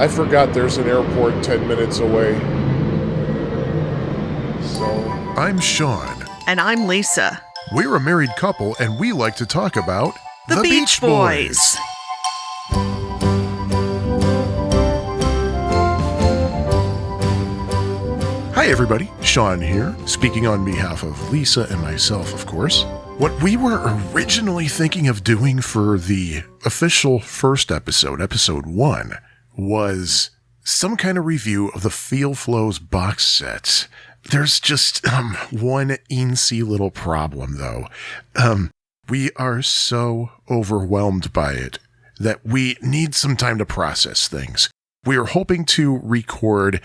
I forgot there's an airport 10 minutes away. So... I'm Sean. And I'm Lisa. We're a married couple, and we like to talk about The Beach Boys. Hi, everybody. Sean here, speaking on behalf of Lisa and myself, of course. What we were originally thinking of doing for the official first episode, episode 1, was some kind of review of the Feel Flows box set. There's just one eensy little problem, though. We are so overwhelmed by it that we need some time to process things. We are hoping to record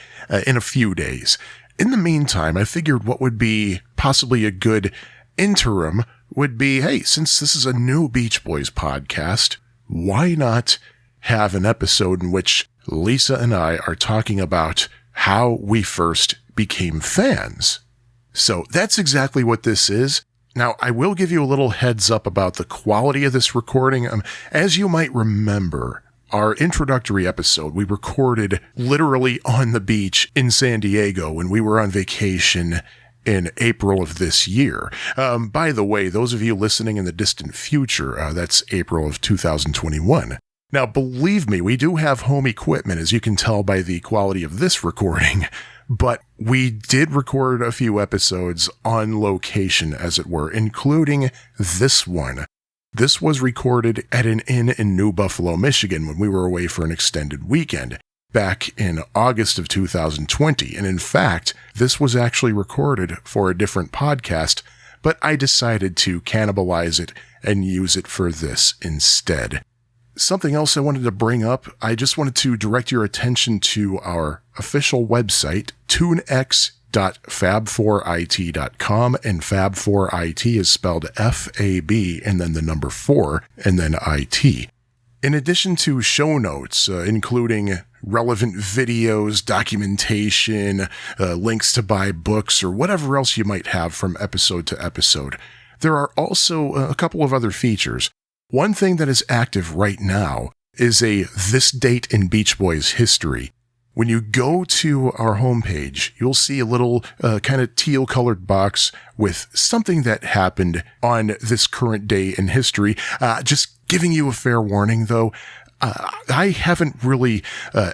in a few days. In the meantime, I figured what would be possibly a good interim would be, hey, since this is a new Beach Boys podcast, why not have an episode in which Lisa and I are talking about how we first became fans? So that's exactly what this is. Now, I will give you a little heads up about the quality of this recording. As you might remember, our introductory episode, we recorded literally on the beach in San Diego when we were on vacation in April of this year. By the way, those of you listening in the distant future, that's April of 2021. Now, believe me, we do have home equipment, as you can tell by the quality of this recording, but we did record a few episodes on location, as it were, including this one. This was recorded at an inn in New Buffalo, Michigan, when we were away for an extended weekend back in August of 2020. And in fact, this was actually recorded for a different podcast, but I decided to cannibalize it and use it for this instead. Something else I wanted to bring up, I just wanted to direct your attention to our official website, tunex.fab4it.com, and Fab4it is spelled F-A-B and then the number 4 and then I-T. In addition to show notes, including relevant videos, documentation, links to buy books, or whatever else you might have from episode to episode, there are also a couple of other features. One thing that is active right now is a This Date in Beach Boys History. When you go to our homepage, you'll see a little kind of teal-colored box with something that happened on this current day in history. Just giving you a fair warning, though, I haven't really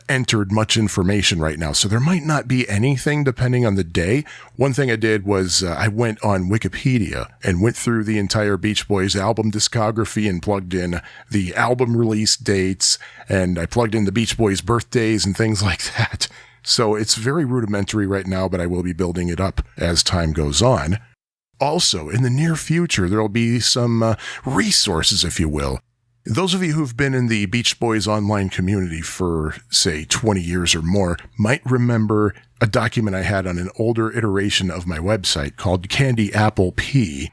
entered much information right now, so there might not be anything depending on the day. One thing I did was I went on Wikipedia and went through the entire Beach Boys album discography and plugged in the album release dates, and I plugged in the Beach Boys birthdays and things like that. So it's very rudimentary right now, but I will be building it up as time goes on. Also, in the near future, there will be some resources, if you will. Those of you who've been in the Beach Boys online community for, say, 20 years or more might remember a document I had on an older iteration of my website called Candy Apple P.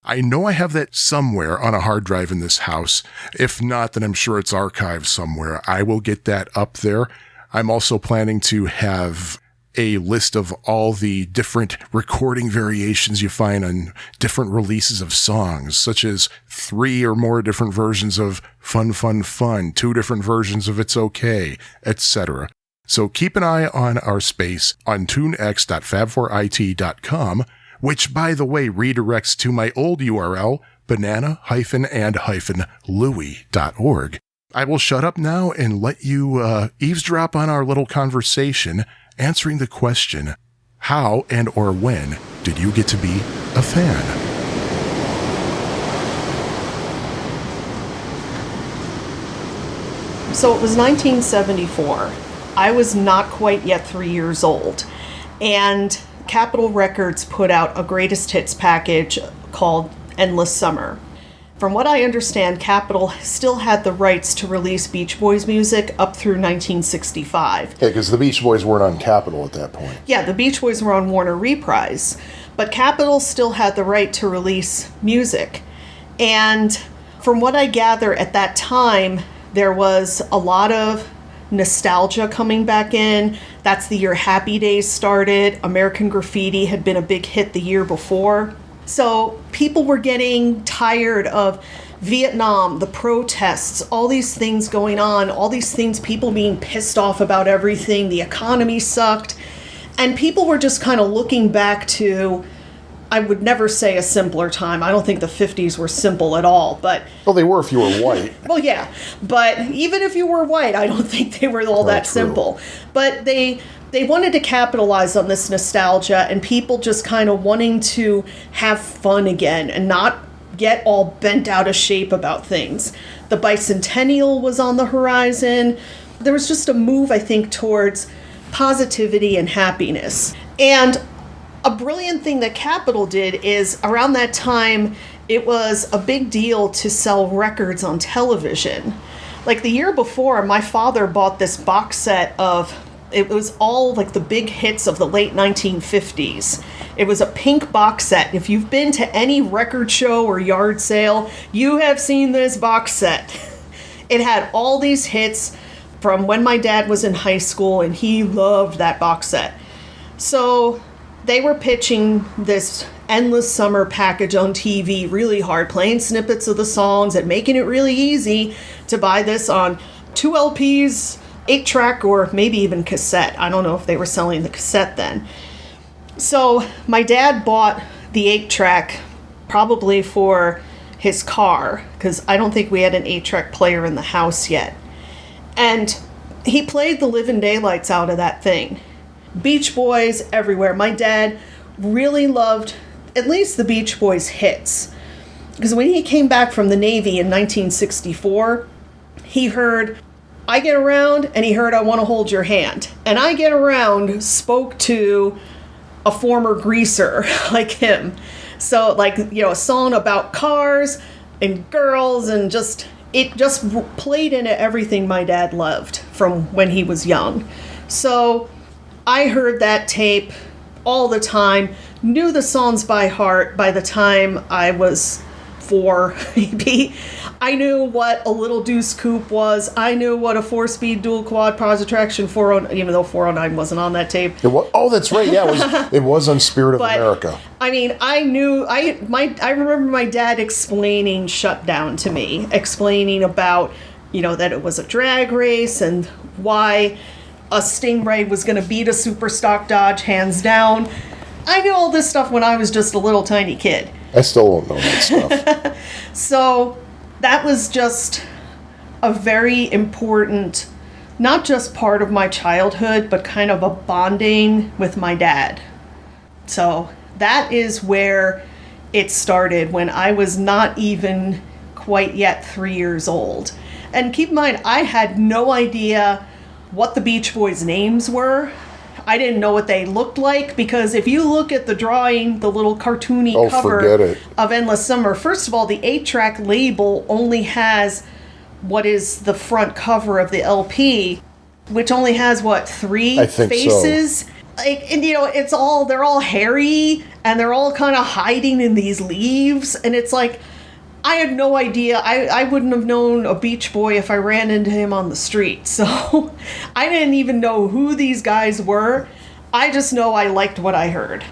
I know I have that somewhere on a hard drive in this house. If not, then I'm sure it's archived somewhere. I will get that up there. I'm also planning to have a list of all the different recording variations you find on different releases of songs, such as 3 or more different versions of Fun, Fun, Fun, 2 different versions of It's Okay, etc. So keep an eye on our space on tunex.fab4it.com, which, by the way, redirects to my old URL, banana-and-louis.org. I will shut up now and let you eavesdrop on our little conversation, answering the question, how and or when did you get to be a fan? So it was 1974. I was not quite yet 3 years old. And Capitol Records put out a greatest hits package called Endless Summer. From what I understand, Capitol still had the rights to release Beach Boys music up through 1965. Yeah, because the Beach Boys weren't on Capitol at that point. Yeah, the Beach Boys were on Warner Reprise, but Capitol still had the right to release music. And from what I gather at that time, there was a lot of nostalgia coming back in. That's the year Happy Days started. American Graffiti had been a big hit the year before. So people were getting tired of Vietnam, the protests, all these things going on, all these things, people being pissed off about everything, the economy sucked, and people were just kind of looking back to, I would never say a simpler time. I don't think the 50s were simple at all, but... Well, they were if you were white. Well, yeah, but even if you were white, I don't think they were all that true. simple. But they wanted to capitalize on this nostalgia and people just kind of wanting to have fun again and not get all bent out of shape about things. The bicentennial was on the horizon. There was just a move, I think, towards positivity and happiness. And a brilliant thing that Capitol did is around that time, it was a big deal to sell records on television. Like the year before, my father bought this box set of, it was all like the big hits of the late 1950s. It was a pink box set. If you've been to any record show or yard sale, you have seen this box set. It had all these hits from when my dad was in high school, and he loved that box set. So they were pitching this endless summer package on TV really hard, playing snippets of the songs and making it really easy to buy this on 2 LPs, 8-track, or maybe even cassette. I don't know if they were selling the cassette then. So my dad bought the 8-track probably for his car, because I don't think we had an 8-track player in the house yet. And he played the living daylights out of that thing. Beach Boys everywhere. My dad really loved at least the Beach Boys hits. Because when he came back from the Navy in 1964, he heard I Get Around and he heard I Want to Hold Your Hand. And I Get Around spoke to a former greaser like him. So like, you know, a song about cars and girls and it just played into everything my dad loved from when he was young. So I heard that tape all the time, knew the songs by heart by the time I was 4, maybe. I knew what a Little Deuce Coupe was. I knew what a 4-speed dual quad positive traction 409, even though 409 wasn't on that tape. Oh, that's right. Yeah, it was on Spirit of But, America. I mean, I remember my dad explaining Shutdown to me, explaining about, you know, that it was a drag race and why a Stingray was going to beat a super stock Dodge hands down. I knew all this stuff when I was just a little tiny kid. I still don't know that stuff. So that was just a very important, not just part of my childhood, but kind of a bonding with my dad. So that is where it started, when I was not even quite yet 3 years old. And keep in mind, I had no idea what the Beach Boys' names were. I didn't know what they looked like, because if you look at the drawing, the little cartoony cover of Endless Summer, first of all, the 8-track label only has what is the front cover of the LP, which only has, 3 faces? So. Like, and you know, they're all hairy, and they're all kind of hiding in these leaves, and it's like, I had no idea. I wouldn't have known a Beach Boy if I ran into him on the street. So I didn't even know who these guys were. I just know I liked what I heard.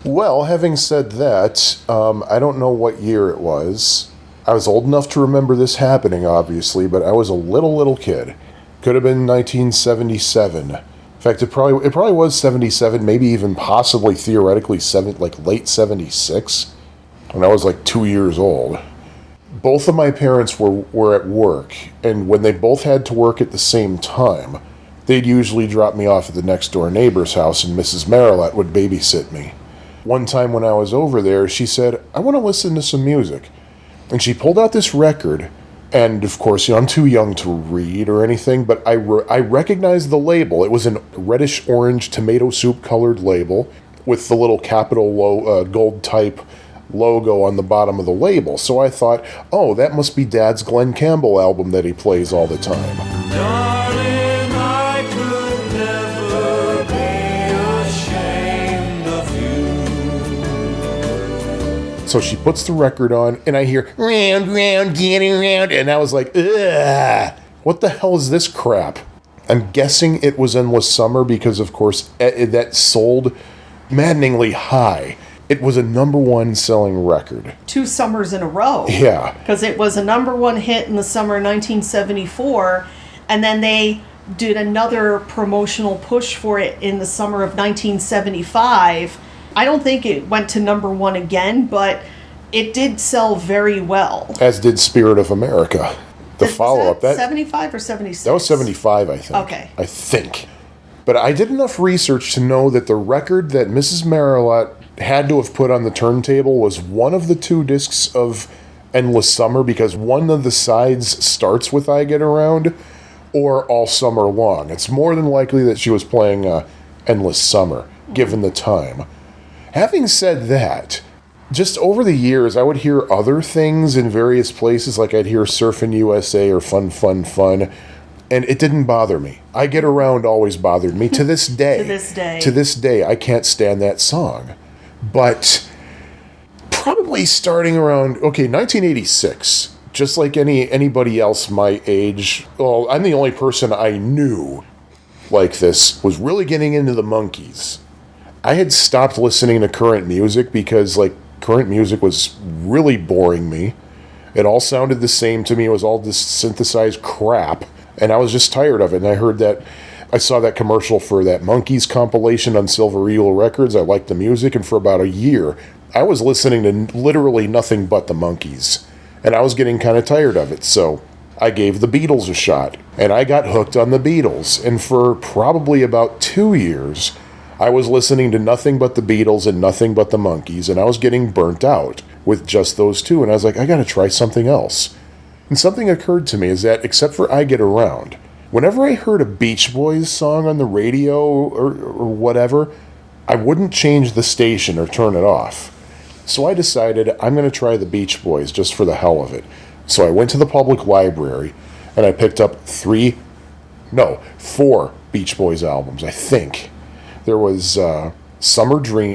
Well, having said that, I don't know what year it was. I was old enough to remember this happening, obviously, but I was a little kid. Could have been 1977. In fact, it probably was 77, maybe even possibly theoretically late 76, when I was 2 years old. Both of my parents were at work, and when they both had to work at the same time, they'd usually drop me off at the next door neighbor's house, and Mrs. Marilette would babysit me. One time when I was over there, she said, "I want to listen to some music." And she pulled out this record, and of course, I'm too young to read or anything, but I recognized the label. It was a reddish-orange tomato soup-colored label with the little capital gold type logo on the bottom of the label. So I thought, oh, that must be Dad's Glenn Campbell album that he plays all the time. Darling, I could never be ashamed of you. So she puts the record on, and I hear, "Round, round, getting round," and I was like, ugh, what the hell is this crap? I'm guessing it was Endless Summer because, of course, that sold maddeningly high. it was a #1 selling record. 2 summers in a row. Yeah. Because it was a #1 hit in the summer of 1974, and then they did another promotional push for it in the summer of 1975. I don't think it went to #1 again, but it did sell very well. As did Spirit of America. The follow-up. Was that 75 or 76? That was 75, I think. Okay. I think. But I did enough research to know that the record that Mrs. Marilot had to have put on the turntable was one of the 2 discs of Endless Summer, because one of the sides starts with I Get Around or All Summer Long. It's more than likely that she was playing Endless Summer, given the time. Having said that, just over the years, I would hear other things in various places, like I'd hear Surfin' USA or Fun, Fun, Fun, and it didn't bother me. I Get Around always bothered me to this day. To this day. To this day, I can't stand that song. But probably starting around, 1986, just like anybody else my age, well, I'm the only person I knew like this, was really getting into the Monkees. I had stopped listening to current music because, like, current music was really boring me. It all sounded the same to me. It was all this synthesized crap, and I was just tired of it. And I saw that commercial for that Monkees compilation on Silver Eagle Records. I liked the music, and for about a year, I was listening to literally nothing but the Monkees. And I was getting kind of tired of it, so I gave the Beatles a shot. And I got hooked on the Beatles. And for probably about 2 years, I was listening to nothing but the Beatles and nothing but the Monkees, and I was getting burnt out with just those 2. And I was like, I gotta try something else. And something occurred to me is that, except for I Get Around, whenever I heard a Beach Boys song on the radio or whatever, I wouldn't change the station or turn it off. So I decided I'm going to try the Beach Boys just for the hell of it. So I went to the public library and I picked up 4 Beach Boys albums, I think. There was Sunshine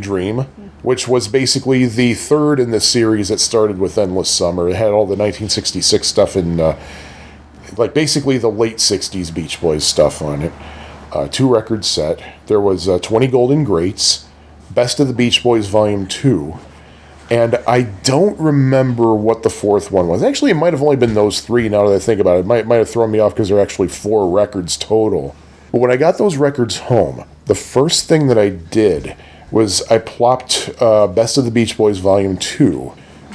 Dream, which was basically the 3rd in the series that started with Endless Summer. It had all the 1966 stuff in, basically the late 60s Beach Boys stuff on it. 2 record set. There was 20 Golden Greats, Best of the Beach Boys Volume 2, and I don't remember what the 4th one was. Actually, it might have only been those 3 now that I think about it. It might have thrown me off because there are actually 4 records total. But when I got those records home, the first thing that I did was I plopped Best of the Beach Boys Volume 2,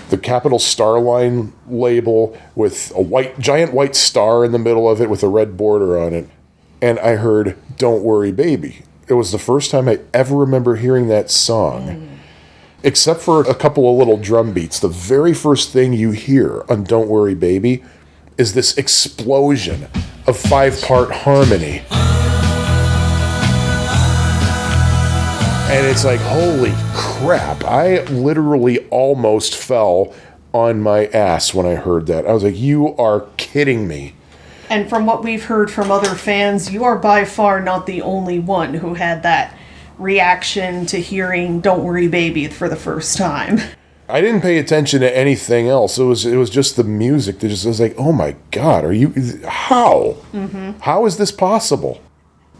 the Capital Starline label with a giant white star in the middle of it with a red border on it, and I heard Don't Worry Baby. It was the first time I ever remember hearing that song. Except for a couple of little drum beats, the very first thing you hear on Don't Worry Baby is this explosion of 5-part harmony. And it's like, holy crap. I literally almost fell on my ass when I heard that. I was like, you are kidding me. And from what we've heard from other fans, you are by far not the only one who had that reaction to hearing Don't Worry Baby for the first time. I didn't pay attention to anything else. It was just the music that just was like, oh my God, how? Mm-hmm. How is this possible?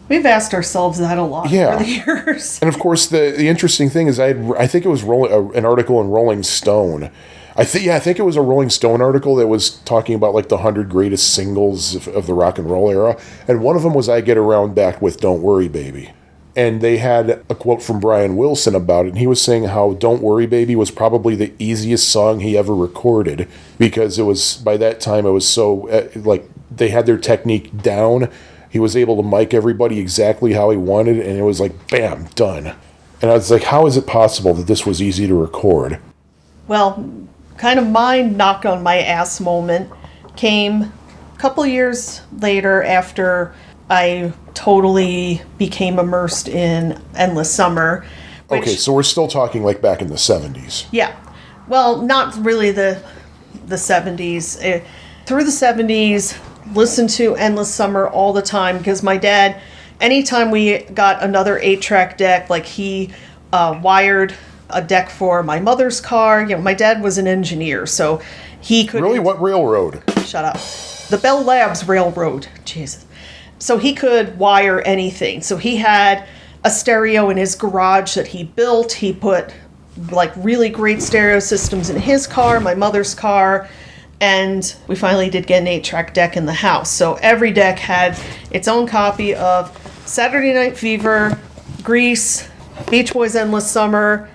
We've asked ourselves that a lot over the years. And of course, the interesting thing is I think it was an article in Rolling Stone. I think it was a Rolling Stone article that was talking about like the 100 greatest singles of the rock and roll era. And one of them was I Get Around backed with Don't Worry Baby. And they had a quote from Brian Wilson about it. And he was saying how Don't Worry Baby was probably the easiest song he ever recorded, because it was, by that time, it was so, they had their technique down. He was able to mic everybody exactly how he wanted, and it was like, bam, done. And I was like, how is it possible that this was easy to record? Well, kind of my knock on my ass moment came a couple years later after I totally became immersed in Endless Summer. Okay, so we're still talking like back in the 70s. Yeah. Well, not really the 70s. Through the 70s, listened to Endless Summer all the time because my dad, anytime we got another 8-track deck, like he wired a deck for my mother's car. You know, my dad was an engineer, so he could... Really? What railroad? Shut up. The Bell Labs Railroad. Jesus. So he could wire anything. So he had a stereo in his garage that he built. He put like really great stereo systems in his car, my mother's car, and we finally did get an 8-track deck in the house. So every deck had its own copy of Saturday Night Fever, Grease, Beach Boys' Endless Summer,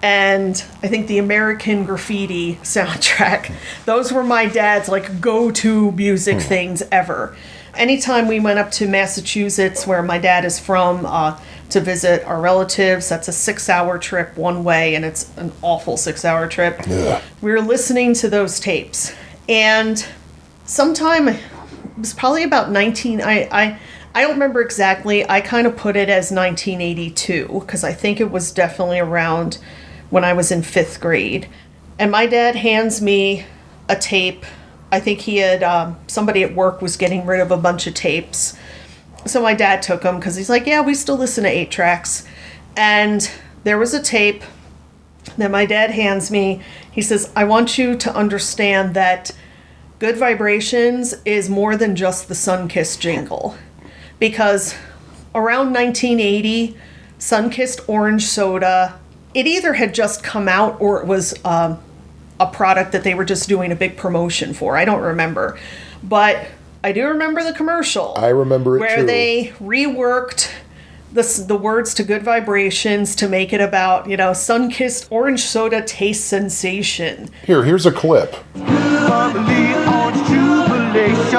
and I think the American Graffiti soundtrack. Those were my dad's like go-to music things ever. Anytime we went up to Massachusetts, where my dad is from, to visit our relatives, that's a 6-hour trip one way, and it's an awful 6-hour trip. Yeah. We were listening to those tapes, and sometime, it was probably about I don't remember exactly. I kind of put it as 1982, because I think it was definitely around when I was in 5th grade. And my dad hands me a tape. I think he had, somebody at work was getting rid of a bunch of tapes. So my dad took them, because he's like, yeah, we still listen to 8-tracks. And there was a tape that my dad hands me. He says, I want you to understand that Good Vibrations is more than just the Sunkissed jingle. Because around 1980, Sunkissed Orange Soda, it either had just come out or it was a product that they were just doing a big promotion for. I don't remember. But I do remember the commercial. I remember it where too. they reworked the words to Good Vibrations to make it about, Sunkissed Orange Soda taste sensation. Here's a clip. Bubbly orange jubilation,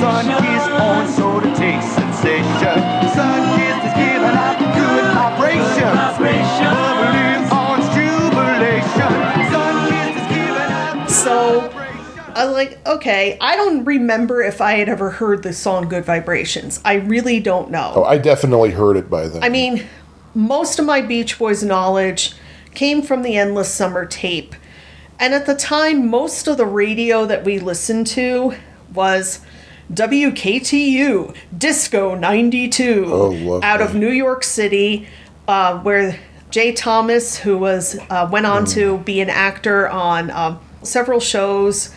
sun-kissed orange soda taste sensation. Sun-kissed is giving out good vibration. Bubbly orange jubilation, sun-kissed is giving out. So I'm like, okay, I don't remember if I had ever heard the song Good Vibrations. I really don't know. Oh, I definitely heard it by then. I mean, most of my Beach Boys knowledge came from the Endless Summer tape. And at the time, most of the radio that we listened to was WKTU, Disco 92, lovely. out of New York City, where Jay Thomas, who went on to be an actor on several shows,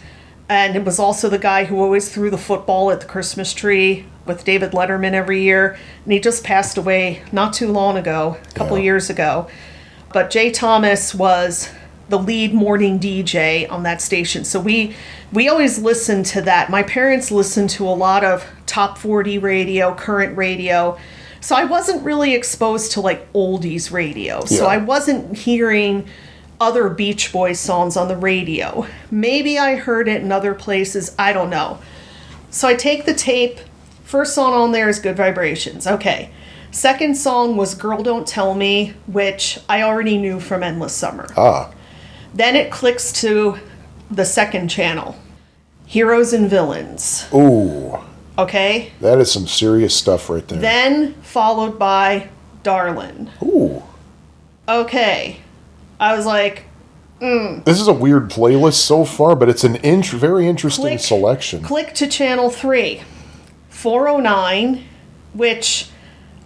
and it was also the guy who always threw the football at the Christmas tree with David Letterman every year. And he just passed away not too long ago, a couple years ago. But Jay Thomas was the lead morning DJ on that station. So we always listened to that. My parents listened to a lot of top 40 radio, current radio. So I wasn't really exposed to like oldies radio. So Yeah. I wasn't hearing other Beach Boys songs on the radio. Maybe I heard it in other places. I don't know. So I take the tape. First song on there is Good Vibrations. Okay. Second song was Girl Don't Tell Me, which I already knew from Endless Summer. Ah, Then it clicks to the second channel, Heroes and Villains. ooh, Okay? that is some serious stuff right there. Then followed by Darlin'. Ooh, Okay. I was like, this is a weird playlist so far, but it's an very interesting selection. Click to channel 3. 409, which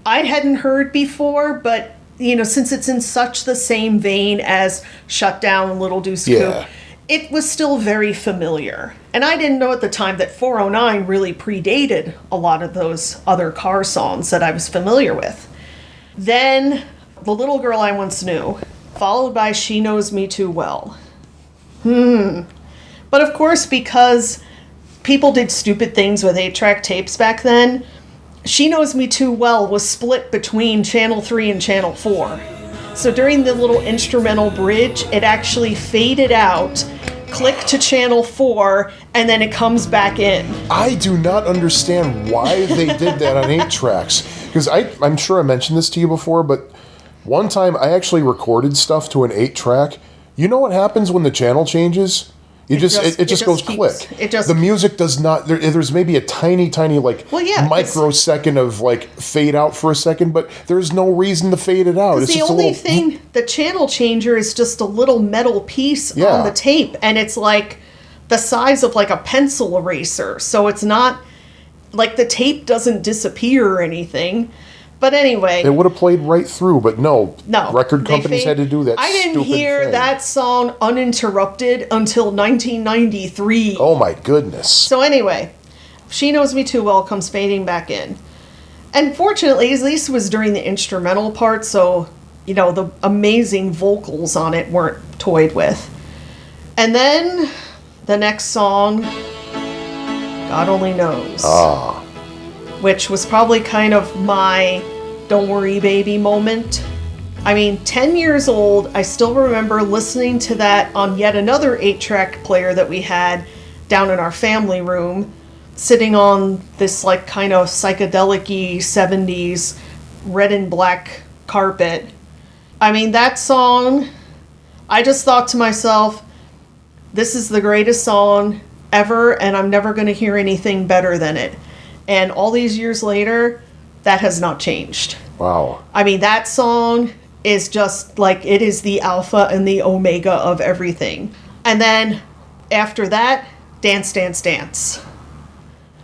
I hadn't heard before, but, since it's in such the same vein as Shutdown and Little Deuce Yeah. Coupe, it was still very familiar. And I didn't know at the time that 409 really predated a lot of those other car songs that I was familiar with. Then, The Little Girl I Once Knew, followed by She Knows Me Too Well. But of course, because people did stupid things with 8-track tapes back then, She Knows Me Too Well was split between Channel 3 and Channel 4. So during the little instrumental bridge, it actually faded out, click to Channel 4, and then it comes back in. I do not understand why they did that on 8-tracks. Because I'm sure I mentioned this to you before, but one time I actually recorded stuff to an 8-track. You know what happens when the channel changes? It just goes keeps- click. it just- the music does not. There's maybe a tiny like Well, yeah, microsecond of like fade out for a second, but there's no reason to fade it out. It's The just a only little thing, the channel changer is just a little metal piece Yeah. on the tape, and it's like the size of like a pencil eraser. So it's not like the tape doesn't disappear or anything. But anyway, It would have played right through, but no. no. Record they companies fade- had to do that. I didn't stupid hear thing. that song uninterrupted until 1993. Oh my goodness. So anyway, She Knows Me Too Well comes fading back in. And fortunately, at least it was during the instrumental part, so, you know, the amazing vocals on it weren't toyed with. And then the next song, God Only Knows. Which was probably kind of my Don't Worry Baby moment. I mean, 10 years old, I still remember listening to that on yet another 8-track player that we had down in our family room, sitting on this like kind of psychedelic-y 70s red and black carpet. I mean, that song, I just thought to myself, this is the greatest song ever, and I'm never going to hear anything better than it. And all these years later, that has not changed. Wow. I mean, that song is just like, it is the alpha and the omega of everything. And then after that, Dance, Dance, Dance.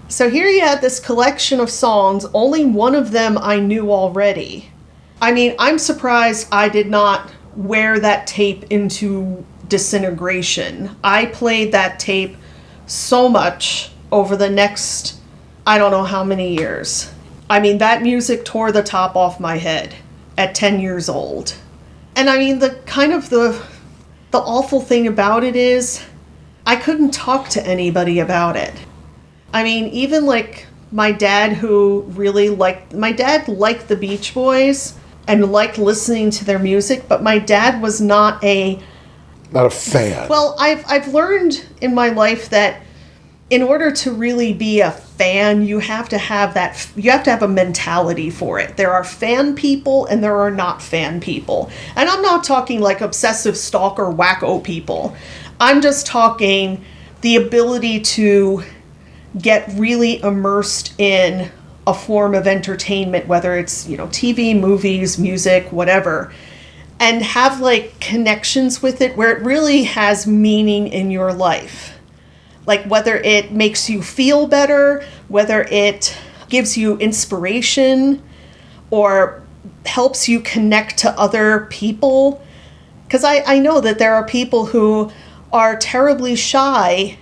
So here you had this collection of songs, only one of them I knew already. I mean, I'm surprised I did not wear that tape into disintegration. I played that tape so much over the next, I don't know how many years. I mean, that music tore the top off my head at 10 years old. And I mean, the awful thing about it is, I couldn't talk to anybody about it. I mean, even like my dad, my dad liked the Beach Boys and liked listening to their music, but my dad was not a fan. Well, I've learned in my life that in order to really be a fan, you have to have a mentality for it. There are fan people and there are not fan people. And I'm not talking like obsessive stalker wacko people. I'm just talking the ability to get really immersed in a form of entertainment, whether it's, you know, TV, movies, music, whatever, and have like connections with it where it really has meaning in your life. Like whether it makes you feel better, whether it gives you inspiration or helps you connect to other people. Because I know that there are people who are terribly shy,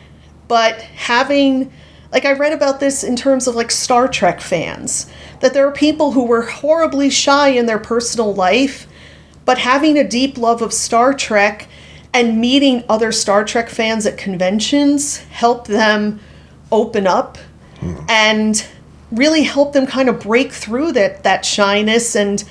but having, like I read about this in terms of like Star Trek fans, that there are people who were horribly shy in their personal life, but having a deep love of Star Trek and meeting other Star Trek fans at conventions help them open up and really help them kind of break through that shyness and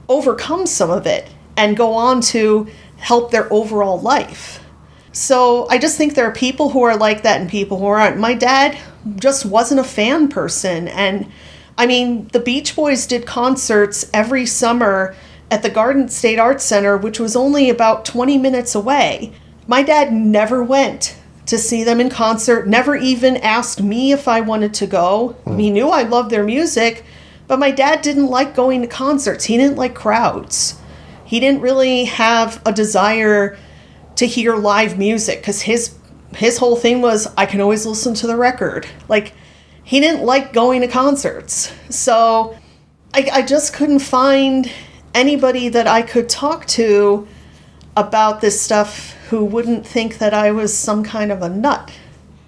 overcome some of it and go on to help their overall life. So I just think there are people who are like that and people who aren't. My dad just wasn't a fan person. And I mean, the Beach Boys did concerts every summer at the Garden State Arts Center, which was only about 20 minutes away. My dad never went to see them in concert, never even asked me if I wanted to go. He knew I loved their music, but my dad didn't like going to concerts. He didn't like crowds. He didn't really have a desire to hear live music because his whole thing was, I can always listen to the record. Like, he didn't like going to concerts. So I just couldn't find anybody that I could talk to about this stuff who wouldn't think that I was some kind of a nut.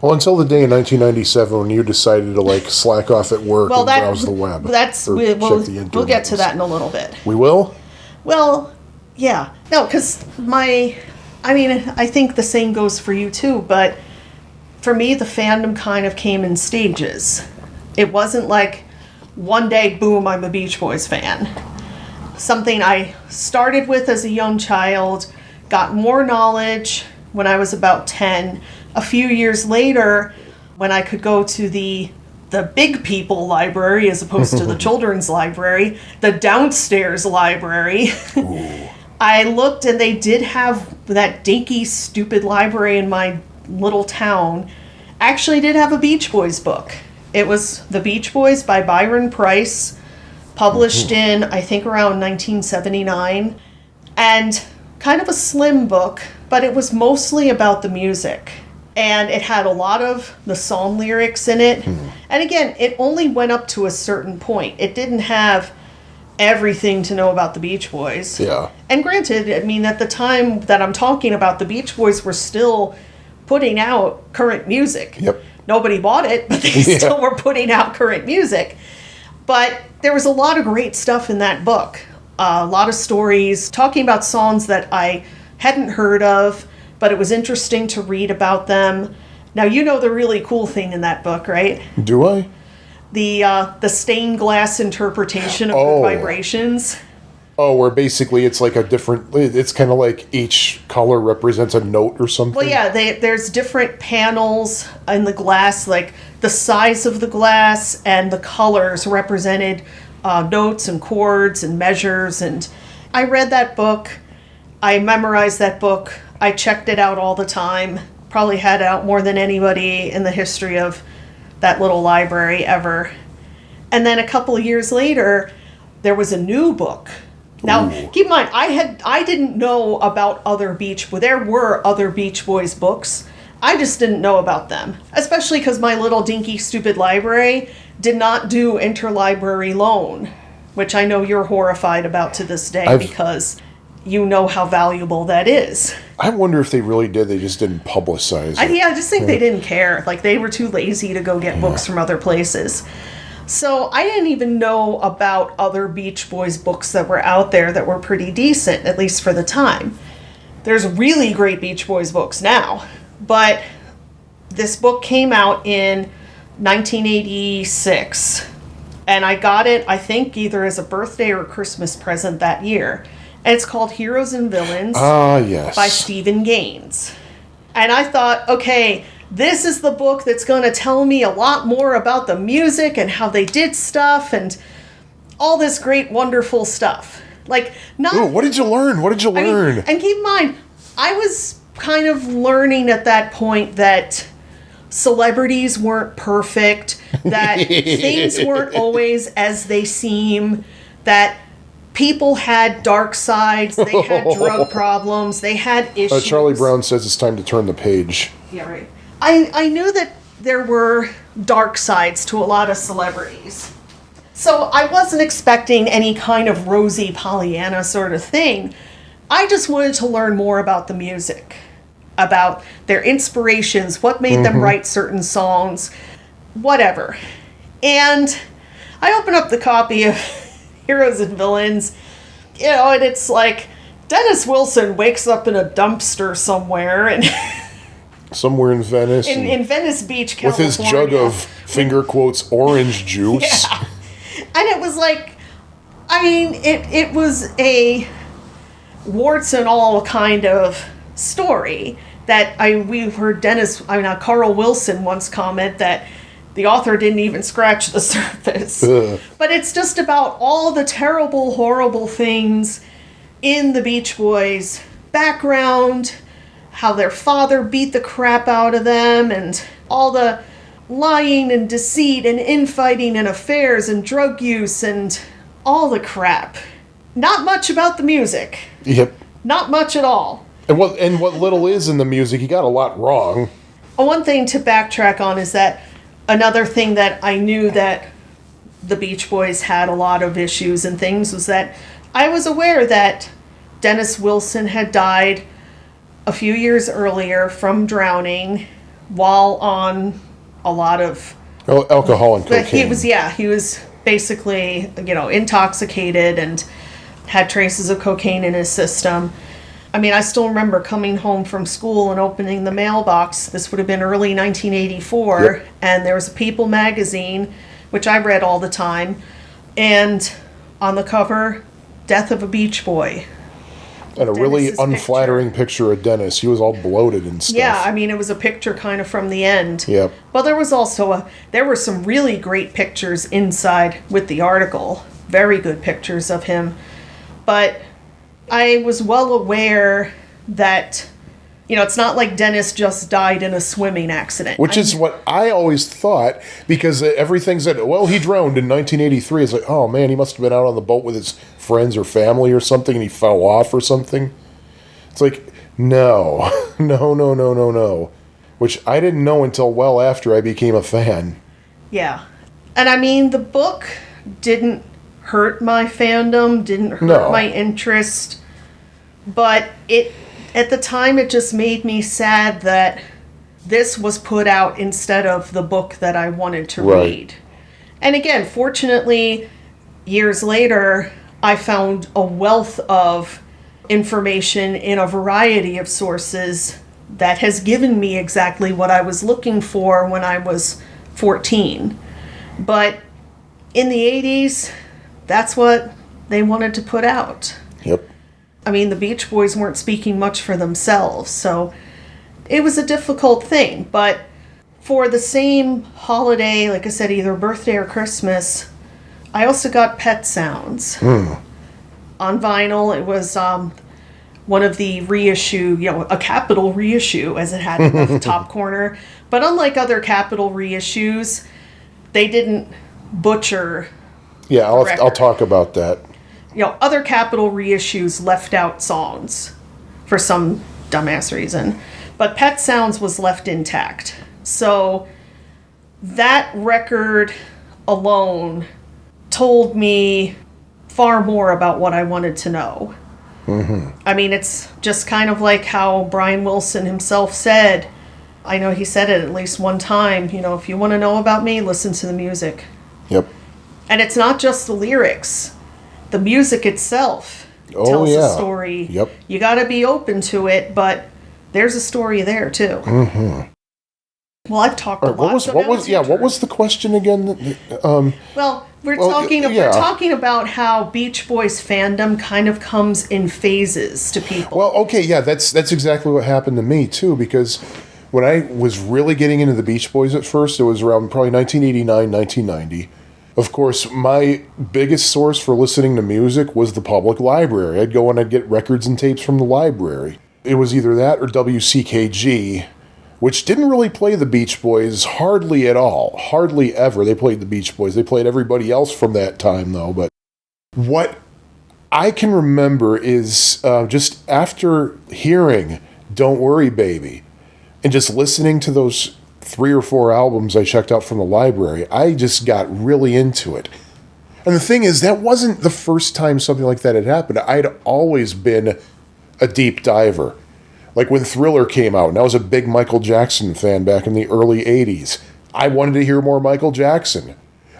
Well, until the day in 1997 when you decided to like slack off at work and browse the web. We'll get to that in a little bit. We will? Well, yeah. No, because I think the same goes for you too, but for me, the fandom kind of came in stages. It wasn't like one day, boom, I'm a Beach Boys fan. Something I started with as a young child, got more knowledge when I was about 10. A few years later, when I could go to the big people library as opposed to the children's library, the downstairs library, I looked and they did have that dinky, stupid library in my little town. Actually did have a Beach Boys book. It was The Beach Boys by Byron Price, published in, I think, around 1979. And kind of a slim book, but it was mostly about the music. And it had a lot of the song lyrics in it. And again, it only went up to a certain point. It didn't have everything to know about the Beach Boys. Yeah. And granted, I mean, at the time that I'm talking about, the Beach Boys were still putting out current music. Yep. Nobody bought it, but they still were putting out current music. But there was a lot of great stuff in that book. A lot of stories talking about songs that I hadn't heard of, but it was interesting to read about them. Now, you know the really cool thing in that book, right? Do I? The stained glass interpretation of the vibrations. Oh, where basically it's like a different... It's kind of like each color represents a note or something? Well, yeah, there's different panels in the glass, like the size of the glass and the colors represented notes and chords and measures. And I read that book. I memorized that book. I checked it out all the time. Probably had it out more than anybody in the history of that little library ever. And then a couple of years later, there was a new book. Now, keep in mind, I didn't know about other Beach Boys. There were other Beach Boys books. I just didn't know about them, especially because my little dinky stupid library did not do interlibrary loan, which I know you're horrified about to this day because you know how valuable that is. I wonder if they really did. They just didn't publicize it. I just think they didn't care. Like, they were too lazy to go get books from other places. So I didn't even know about other Beach Boys books that were out there that were pretty decent, at least for the time. There's really great Beach Boys books now. But this book came out in 1986. And I got it, I think, either as a birthday or Christmas present that year. And it's called Heroes and Villains yes. by Stephen Gaines. And I thought, okay, this is the book that's going to tell me a lot more about the music and how they did stuff and all this great, wonderful stuff. Like, not... Ooh, what did you learn? What did you learn? And keep in mind, I was kind of learning at that point that celebrities weren't perfect, that things weren't always as they seem, that people had dark sides, they had drug problems, they had issues. Charlie Brown says it's time to turn the page. Yeah, right. I knew that there were dark sides to a lot of celebrities. So I wasn't expecting any kind of rosy Pollyanna sort of thing. I just wanted to learn more about the music, about their inspirations, what made them write certain songs, whatever. And I opened up the copy of Heroes and Villains, and it's like Dennis Wilson wakes up in a dumpster somewhere and somewhere in Venice. In Venice Beach, California. With his jug of, finger quotes, orange juice. Yeah. And it was like, I mean, it was a warts and all kind of story that we've heard Carl Wilson once comment that the author didn't even scratch the surface. But it's just about all the terrible, horrible things in the Beach Boys' background, how their father beat the crap out of them, and all the lying and deceit and infighting and affairs and drug use and all the crap. Not much about the music. Yep. Not much at all. And what little is in the music, he got a lot wrong. One thing to backtrack on is that another thing that I knew that the Beach Boys had a lot of issues and things was that I was aware that Dennis Wilson had died a few years earlier from drowning while on a lot of alcohol and cocaine. He was basically, intoxicated and had traces of cocaine in his system. I mean, I still remember coming home from school and opening the mailbox. This would have been early 1984, yep. And there was a People magazine, which I read all the time, and on the cover, Death of a Beach Boy. And a really unflattering picture of Dennis. He was all bloated and stuff. Yeah, I mean, it was a picture kind of from the end. Yep. But there was also there were some really great pictures inside with the article. Very good pictures of him. But I was well aware that, it's not like Dennis just died in a swimming accident. Which is what I always thought, because everything said, well, he drowned in 1983. It's like, oh man, he must have been out on the boat with his friends or family or something, and he fell off or something. It's like, no. Which I didn't know until well after I became a fan. Yeah. And I mean, the book didn't hurt my fandom, didn't hurt my interest, but at the time it just made me sad that this was put out instead of the book that I wanted to read. And again, fortunately, years later, I found a wealth of information in a variety of sources that has given me exactly what I was looking for when I was 14. But in the 80s, that's what they wanted to put out. Yep. I mean, the Beach Boys weren't speaking much for themselves, so it was a difficult thing. But for the same holiday, like I said, either birthday or Christmas, I also got Pet Sounds. On vinyl. It was one of the reissue, a Capitol reissue, as it had in the top corner. But unlike other Capitol reissues, they didn't butcher. Yeah, I'll talk about that. Other Capitol reissues left out songs for some dumbass reason. But Pet Sounds was left intact. So that record alone told me far more about what I wanted to know. I mean, it's just kind of like how Brian Wilson himself said. I know he said it at least one time, if you want to know about me, listen to the music. Yep. And it's not just the lyrics. The music itself tells a story. Yep. You got to be open to it, but there's a story there too. Well, I've talked a lot. What was the question again? Well, we're talking about how Beach Boys fandom kind of comes in phases to people. Well, okay, yeah, that's exactly what happened to me too, because when I was really getting into the Beach Boys at first, it was around probably 1989, 1990. Of course, my biggest source for listening to music was the public library. I'd go and I'd get records and tapes from the library. It was either that or WCKG, which didn't really play the Beach Boys hardly at all. Hardly ever. They played the Beach Boys. They played everybody else from that time, though. But what I can remember is just after hearing Don't Worry, Baby, and just listening to those 3 or 4 albums I checked out from the library, I just got really into it. And the thing is, that wasn't the first time something like that had happened. I'd always been a deep diver. Like when Thriller came out, and I was a big Michael Jackson fan back in the early 80s. I wanted to hear more Michael Jackson.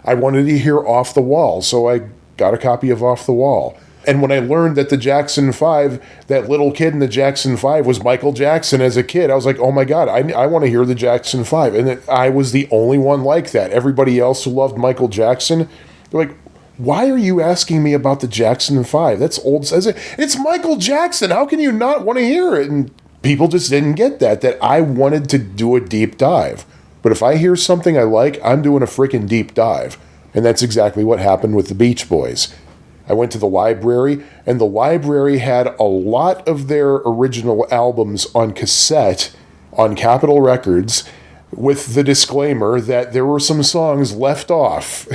I wanted to hear Off the Wall, so I got a copy of Off the Wall. And when I learned that the Jackson 5, that little kid in the Jackson 5 was Michael Jackson as a kid, I was like, oh my God, I want to hear the Jackson 5. And I was the only one like that. Everybody else who loved Michael Jackson, they're like, why are you asking me about the Jackson 5? That's old. It's Michael Jackson. How can you not want to hear it? And people just didn't get that I wanted to do a deep dive. But if I hear something I like, I'm doing a freaking deep dive. And that's exactly what happened with the Beach Boys. I went to the library, and the library had a lot of their original albums on cassette on Capitol Records with the disclaimer that there were some songs left off.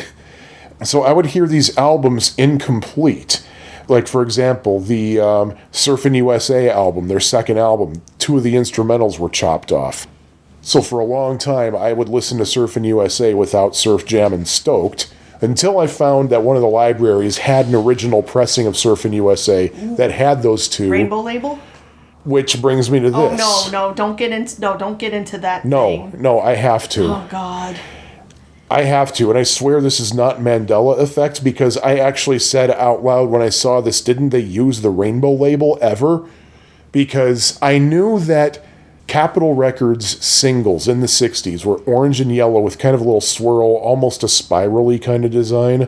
So I would hear these albums incomplete. Like, for example, the Surfin' USA album, their second album, 2 of the instrumentals were chopped off. So for a long time, I would listen to Surfin' USA without Surf Jammin' Stoked, until I found that one of the libraries had an original pressing of Surfin' USA that had those 2. Rainbow label? Which brings me to this. Oh no, don't get into that thing. No, I have to. Oh God. I have to, and I swear this is not Mandela effect, because I actually said out loud when I saw this, didn't they use the rainbow label ever? Because I knew that Capitol Records singles in the 60s were orange and yellow with kind of a little swirl, almost a spirally kind of design.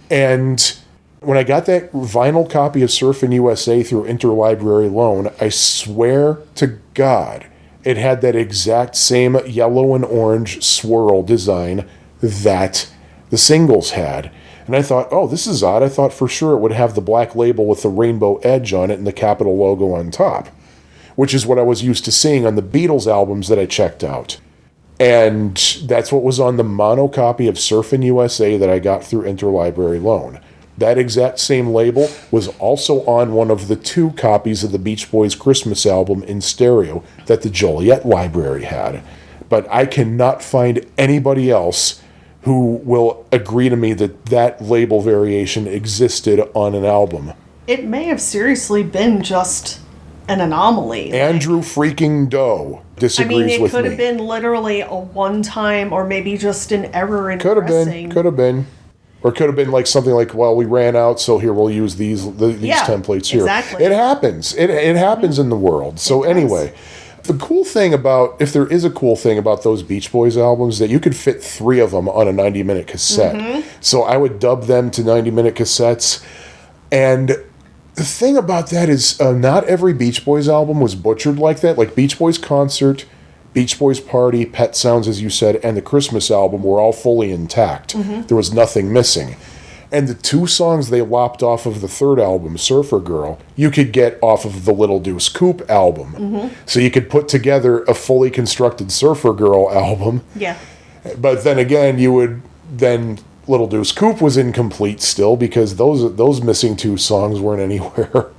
And when I got that vinyl copy of Surfin' USA through Interlibrary Loan, I swear to God, it had that exact same yellow and orange swirl design that the singles had. And I thought, oh, this is odd. I thought for sure it would have the black label with the rainbow edge on it and the Capitol logo on top, which is what I was used to seeing on the Beatles albums that I checked out. And that's what was on the mono copy of Surfin' USA that I got through Interlibrary Loan. That exact same label was also on one of the 2 copies of the Beach Boys Christmas album in stereo that the Joliet Library had. But I cannot find anybody else who will agree to me that that label variation existed on an album. It may have seriously been just an anomaly. Andrew freaking Doe. disagrees it with could me. have been literally a one-time or maybe just an error in Could have pressing. been. Or could have been like something like, well, we ran out, so here we'll use these templates here. exactly. It happens. It happens in the world. So It does. anyway, the cool thing about, if there is a cool thing about those Beach Boys albums, that you could fit 3 of them on a 90-minute cassette. So I would dub them to 90-minute cassettes. And the thing about that is not every Beach Boys album was butchered like that. Like Beach Boys Concert, Beach Boys Party, Pet Sounds, as you said, and the Christmas album were all fully intact. There was nothing missing. And the 2 songs they lopped off of the 3rd album, Surfer Girl, you could get off of the Little Deuce Coupe album. So you could put together a fully constructed Surfer Girl album. Yeah. But then again, Little Deuce Coupe was incomplete still because those missing 2 songs weren't anywhere.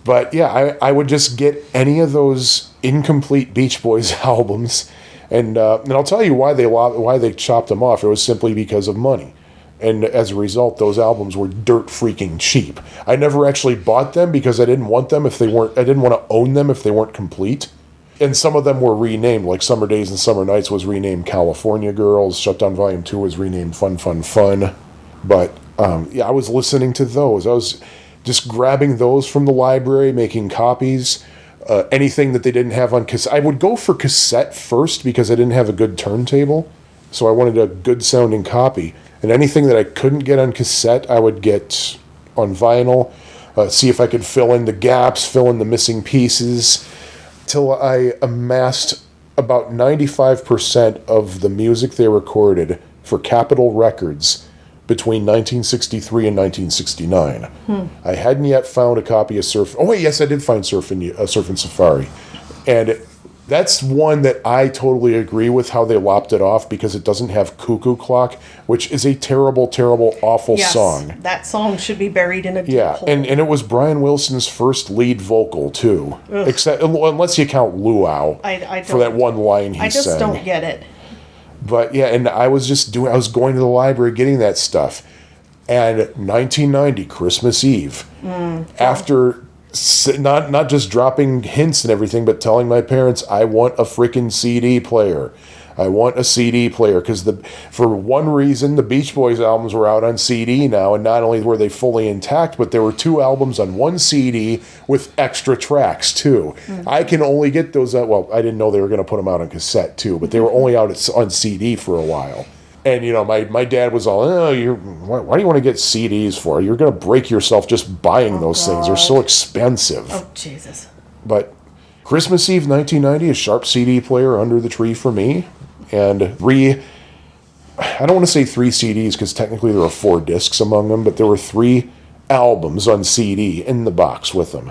But yeah, I would just get any of those incomplete Beach Boys albums, and I'll tell you why they chopped them off. It was simply because of money, and as a result, those albums were dirt freaking cheap. I never actually bought them because I didn't want them if they weren't. I didn't want to own them if they weren't complete. And some of them were renamed, like Summer Days and Summer Nights was renamed California Girls. Shutdown Volume 2 was renamed Fun Fun Fun. But yeah, I was listening to those. I was just grabbing those from the library, making copies. Anything that they didn't have on cassette. I would go for cassette first because I didn't have a good turntable. So I wanted a good sounding copy. And anything that I couldn't get on cassette, I would get on vinyl. See if I could fill in the gaps, fill in the missing pieces. Till I amassed about 95% of the music they recorded for Capitol Records between 1963 and 1969. I hadn't yet found a copy of Surf. Oh wait, yes, I did find Surf and Safari, and that's one that I totally agree with how they lopped it off because it doesn't have Cuckoo Clock, which is a terrible, terrible, awful Yes, song. that song should be buried in a deep Yeah, hole. and it was Brian Wilson's first lead vocal too, except unless you count Luau I for that don't- one line he I just sang. don't get it. But yeah, and I was going to the library getting that stuff. And 1990, Christmas Eve, after not just dropping hints and everything, but telling my parents, I want a freaking CD player. I want a CD player because for one reason, the Beach Boys albums were out on CD now, and not only were they fully intact, but there were 2 albums on one CD with extra tracks too. I can only get those. Well, I didn't know they were going to put them out on cassette too, but they were only out on CD for a while. And my dad was all, why do you want to get CDs for? You're going to break yourself just buying those things. They're so expensive. Oh, Jesus. But Christmas Eve 1990, a Sharp CD player under the tree for me. And I don't want to say 3 CDs because technically there were 4 discs among them, but there were 3 albums on CD in the box with them.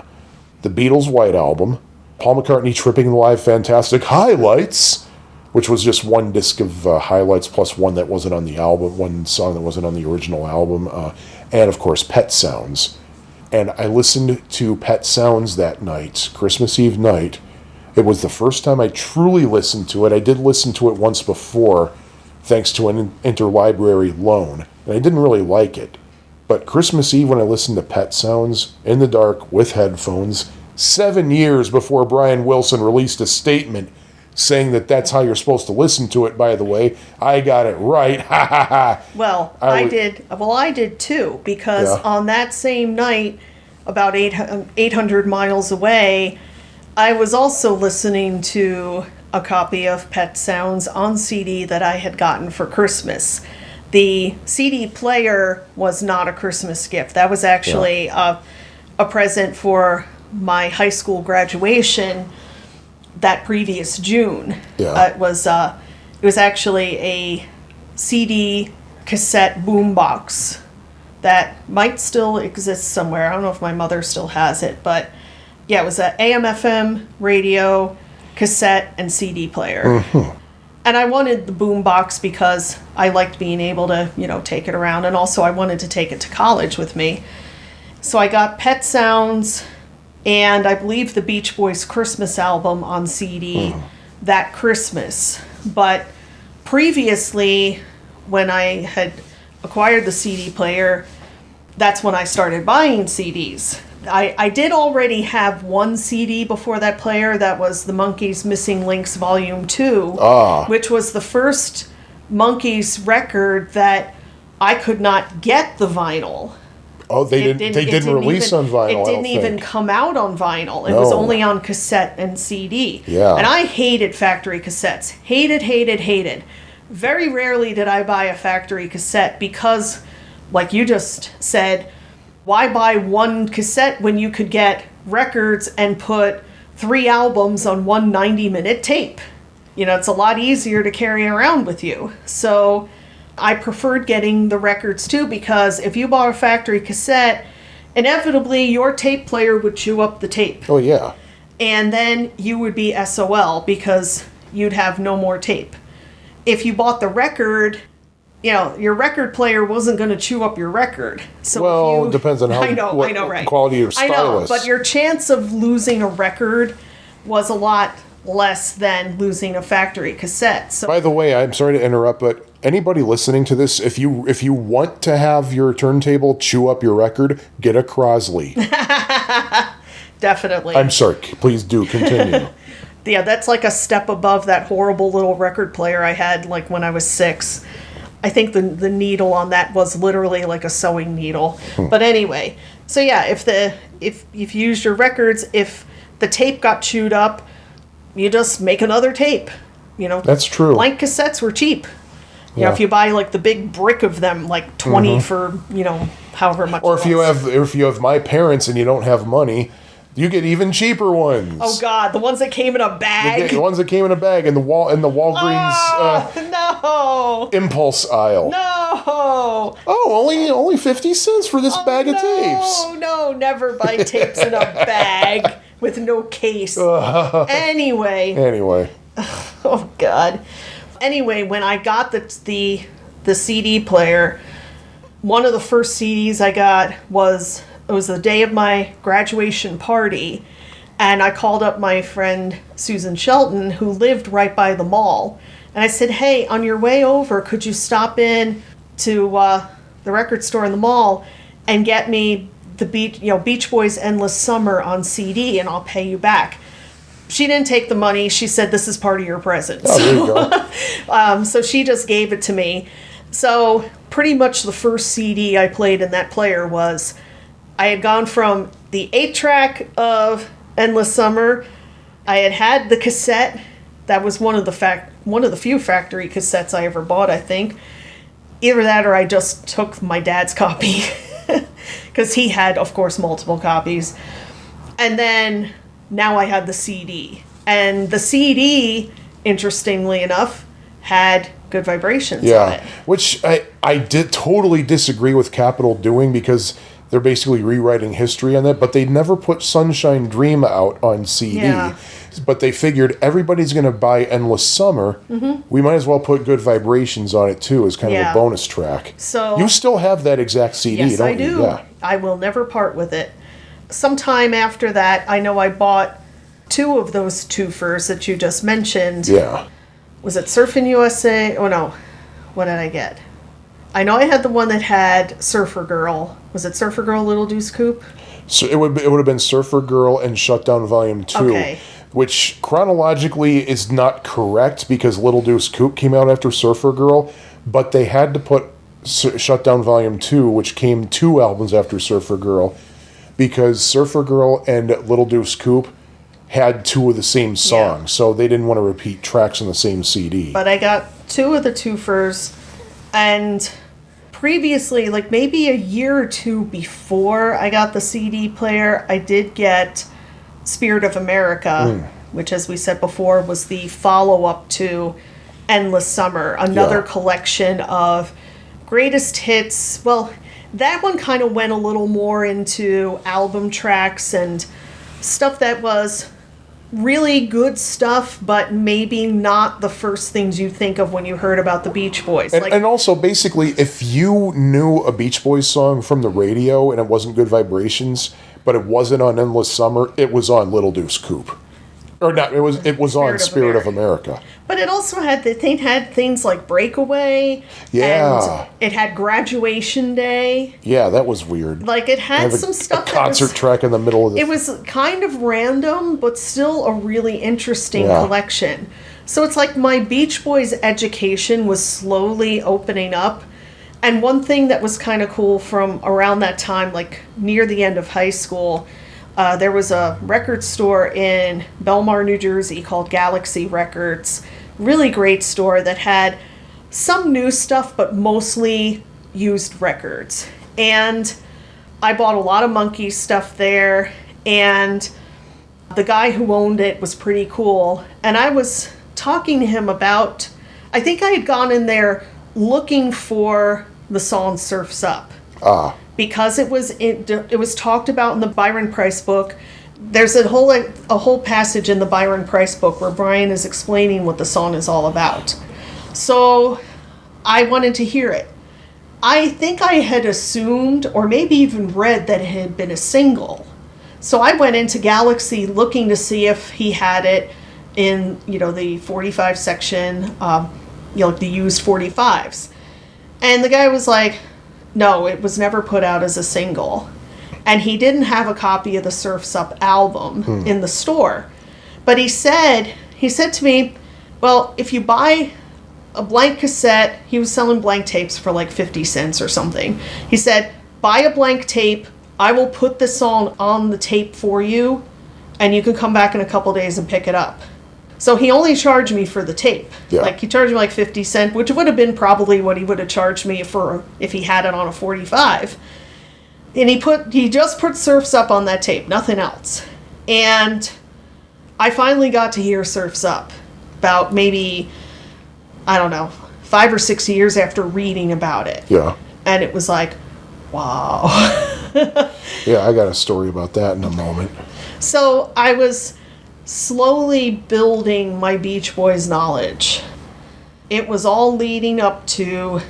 The Beatles' White Album, Paul McCartney Tripping Live Fantastic Highlights, which was just 1 disc of highlights plus one that wasn't on the album, 1 song that wasn't on the original album, and of course Pet Sounds. And I listened to Pet Sounds that night, Christmas Eve night. It was the first time I truly listened to it. I did listen to it once before, thanks to an interlibrary loan, and I didn't really like it. But Christmas Eve, when I listened to Pet Sounds in the dark with headphones, 7 years before Brian Wilson released a statement saying that that's how you're supposed to listen to it, by the way, I got it right. Ha ha ha. Well, I did too, because Yeah. on that same night, about 800 miles away, I was also listening to a copy of Pet Sounds on CD that I had gotten for Christmas. The CD player was not a Christmas gift. That was actually a present for my high school graduation that previous June. Yeah. It was actually a CD cassette boombox that might still exist somewhere. I don't know if my mother still has it, but yeah, it was a AM/FM radio, cassette, and CD player. And I wanted the boombox because I liked being able to, take it around, and also I wanted to take it to college with me. So I got Pet Sounds and I believe the Beach Boys Christmas album on CD that Christmas. But previously, when I had acquired the CD player, that's when I started buying CDs. I did already have one CD before that player. That was the Monkees' Missing Links Volume 2, which was the first Monkees record that I could not get the vinyl. Oh, they didn't release on vinyl. It didn't even come out on vinyl. It was only on cassette and CD. Yeah. And I hated factory cassettes. Hated. Very rarely did I buy a factory cassette because, like you just said, why buy one cassette when you could get records and put 3 albums on one 90-minute tape? You know, it's a lot easier to carry around with you. So I preferred getting the records too, because if you bought a factory cassette, inevitably your tape player would chew up the tape. Oh, yeah. And then you would be SOL because you'd have no more tape. If you bought the record, you know, your record player wasn't going to chew up your record. So well, it depends on how I know, right? Quality of stylus. I know, but your chance of losing a record was a lot less than losing a factory cassette. So, by the way, I'm sorry to interrupt, but anybody listening to this, if you want to have your turntable chew up your record, get a Crosley. Definitely. I'm sorry. Please do continue. Yeah, that's like a step above that horrible little record player I had like when I was 6. I think the needle on that was literally like a sewing needle. But anyway, so yeah, if you used your records, if the tape got chewed up, you just make another tape. You know, That's true. Blank cassettes were cheap. You know, if you buy like the big brick of them, like 20 for, you know, however much. Or it if you have my parents and you don't have money, you get even cheaper ones. Oh God, the ones that came in a bag. The ones that came in a bag in the Walgreens No. impulse aisle. No. Oh, only 50 cents for this bag of tapes. No, never buy tapes in a bag with no case. Anyway. Oh God. Anyway, when I got the CD player, one of the first CDs I got was the day of my graduation party, and I called up my friend Susan Shelton, who lived right by the mall, and I said, "Hey, on your way over, could you stop in to the record store in the mall and get me the Beach Boys' Endless Summer on CD, and I'll pay you back." She didn't take the money. She said, "This is part of your present." Oh, there you go. So she just gave it to me. So pretty much the first CD I played in that player was, I had gone from the 8-track of Endless Summer. I had the cassette. That was one of the few factory cassettes I ever bought, I think. Either that or I just took my dad's copy. Because he had, of course, multiple copies. And then now I had the CD. And the CD, interestingly enough, had Good Vibrations on it. Which I did totally disagree with Capitol doing, because they're basically rewriting history on that, but they never put Sunshine Dream out on CD. Yeah. But they figured everybody's going to buy Endless Summer. Mm-hmm. We might as well put Good Vibrations on it too as kind of a bonus track. So you still have that exact CD, yes, don't I do. you? Yeah. I will never part with it. Sometime after that, I know I bought 2 of those twofers that you just mentioned. Yeah. Was it Surfing USA? Oh no. What did I get? I know I had the one that had Surfer Girl. Was it Surfer Girl Little Deuce Coupe? So it would have been Surfer Girl and Shutdown Volume 2. Okay. Which chronologically is not correct, because Little Deuce Coupe came out after Surfer Girl, but they had to put Shutdown Volume 2, which came 2 albums after Surfer Girl, because Surfer Girl and Little Deuce Coupe had 2 of the same songs, so they didn't want to repeat tracks on the same CD. But I got 2 of the twofers, and previously, like maybe a year or 2 before I got the CD player, I did get Spirit of America, which, as we said before, was the follow-up to Endless Summer, another collection of greatest hits. Well, that one kind of went a little more into album tracks and stuff that was really good stuff, but maybe not the first things you think of when you heard about the Beach Boys. And also, basically, if you knew a Beach Boys song from the radio and it wasn't Good Vibrations, but it wasn't on Endless Summer, it was on Little Deuce Coupe. Or not, it was on Spirit of America. But it also had things like Breakaway. Yeah. And it had Graduation Day. Yeah, that was weird. Like, it had some stuff a concert track in the middle of the... It was kind of random, but still a really interesting collection. So it's like my Beach Boys education was slowly opening up. And one thing that was kind of cool from around that time, like near the end of high school... there was a record store in Belmar, New Jersey called Galaxy Records. Really great store that had some new stuff, but mostly used records. And I bought a lot of Monkey stuff there. And the guy who owned it was pretty cool. And I was talking to him about, I think I had gone in there looking for the song Surf's Up. Because it was talked about in the Byron Price book. There's a whole passage in the Byron Price book where Brian is explaining what the song is all about. So I wanted to hear it. I think I had assumed, or maybe even read, that it had been a single. So I went into Galaxy looking to see if he had it in, the 45 section, the used 45s. And the guy was like, no, it was never put out as a single. And he didn't have a copy of the Surf's Up album in the store. But he said to me, well, if you buy a blank cassette, he was selling blank tapes for like 50 cents or something. He said, buy a blank tape, I will put the song on the tape for you, and you can come back in a couple days and pick it up. So he only charged me for the tape. Yeah. Like, he charged me like 50 cents, which would have been probably what he would have charged me for if he had it on a 45. And he just put Surf's Up on that tape, nothing else. And I finally got to hear Surf's Up about maybe, 5 or 6 years after reading about it. Yeah. And it was like, wow. Yeah, I got a story about that in a moment. So I was slowly building my Beach Boys knowledge. It was all leading up to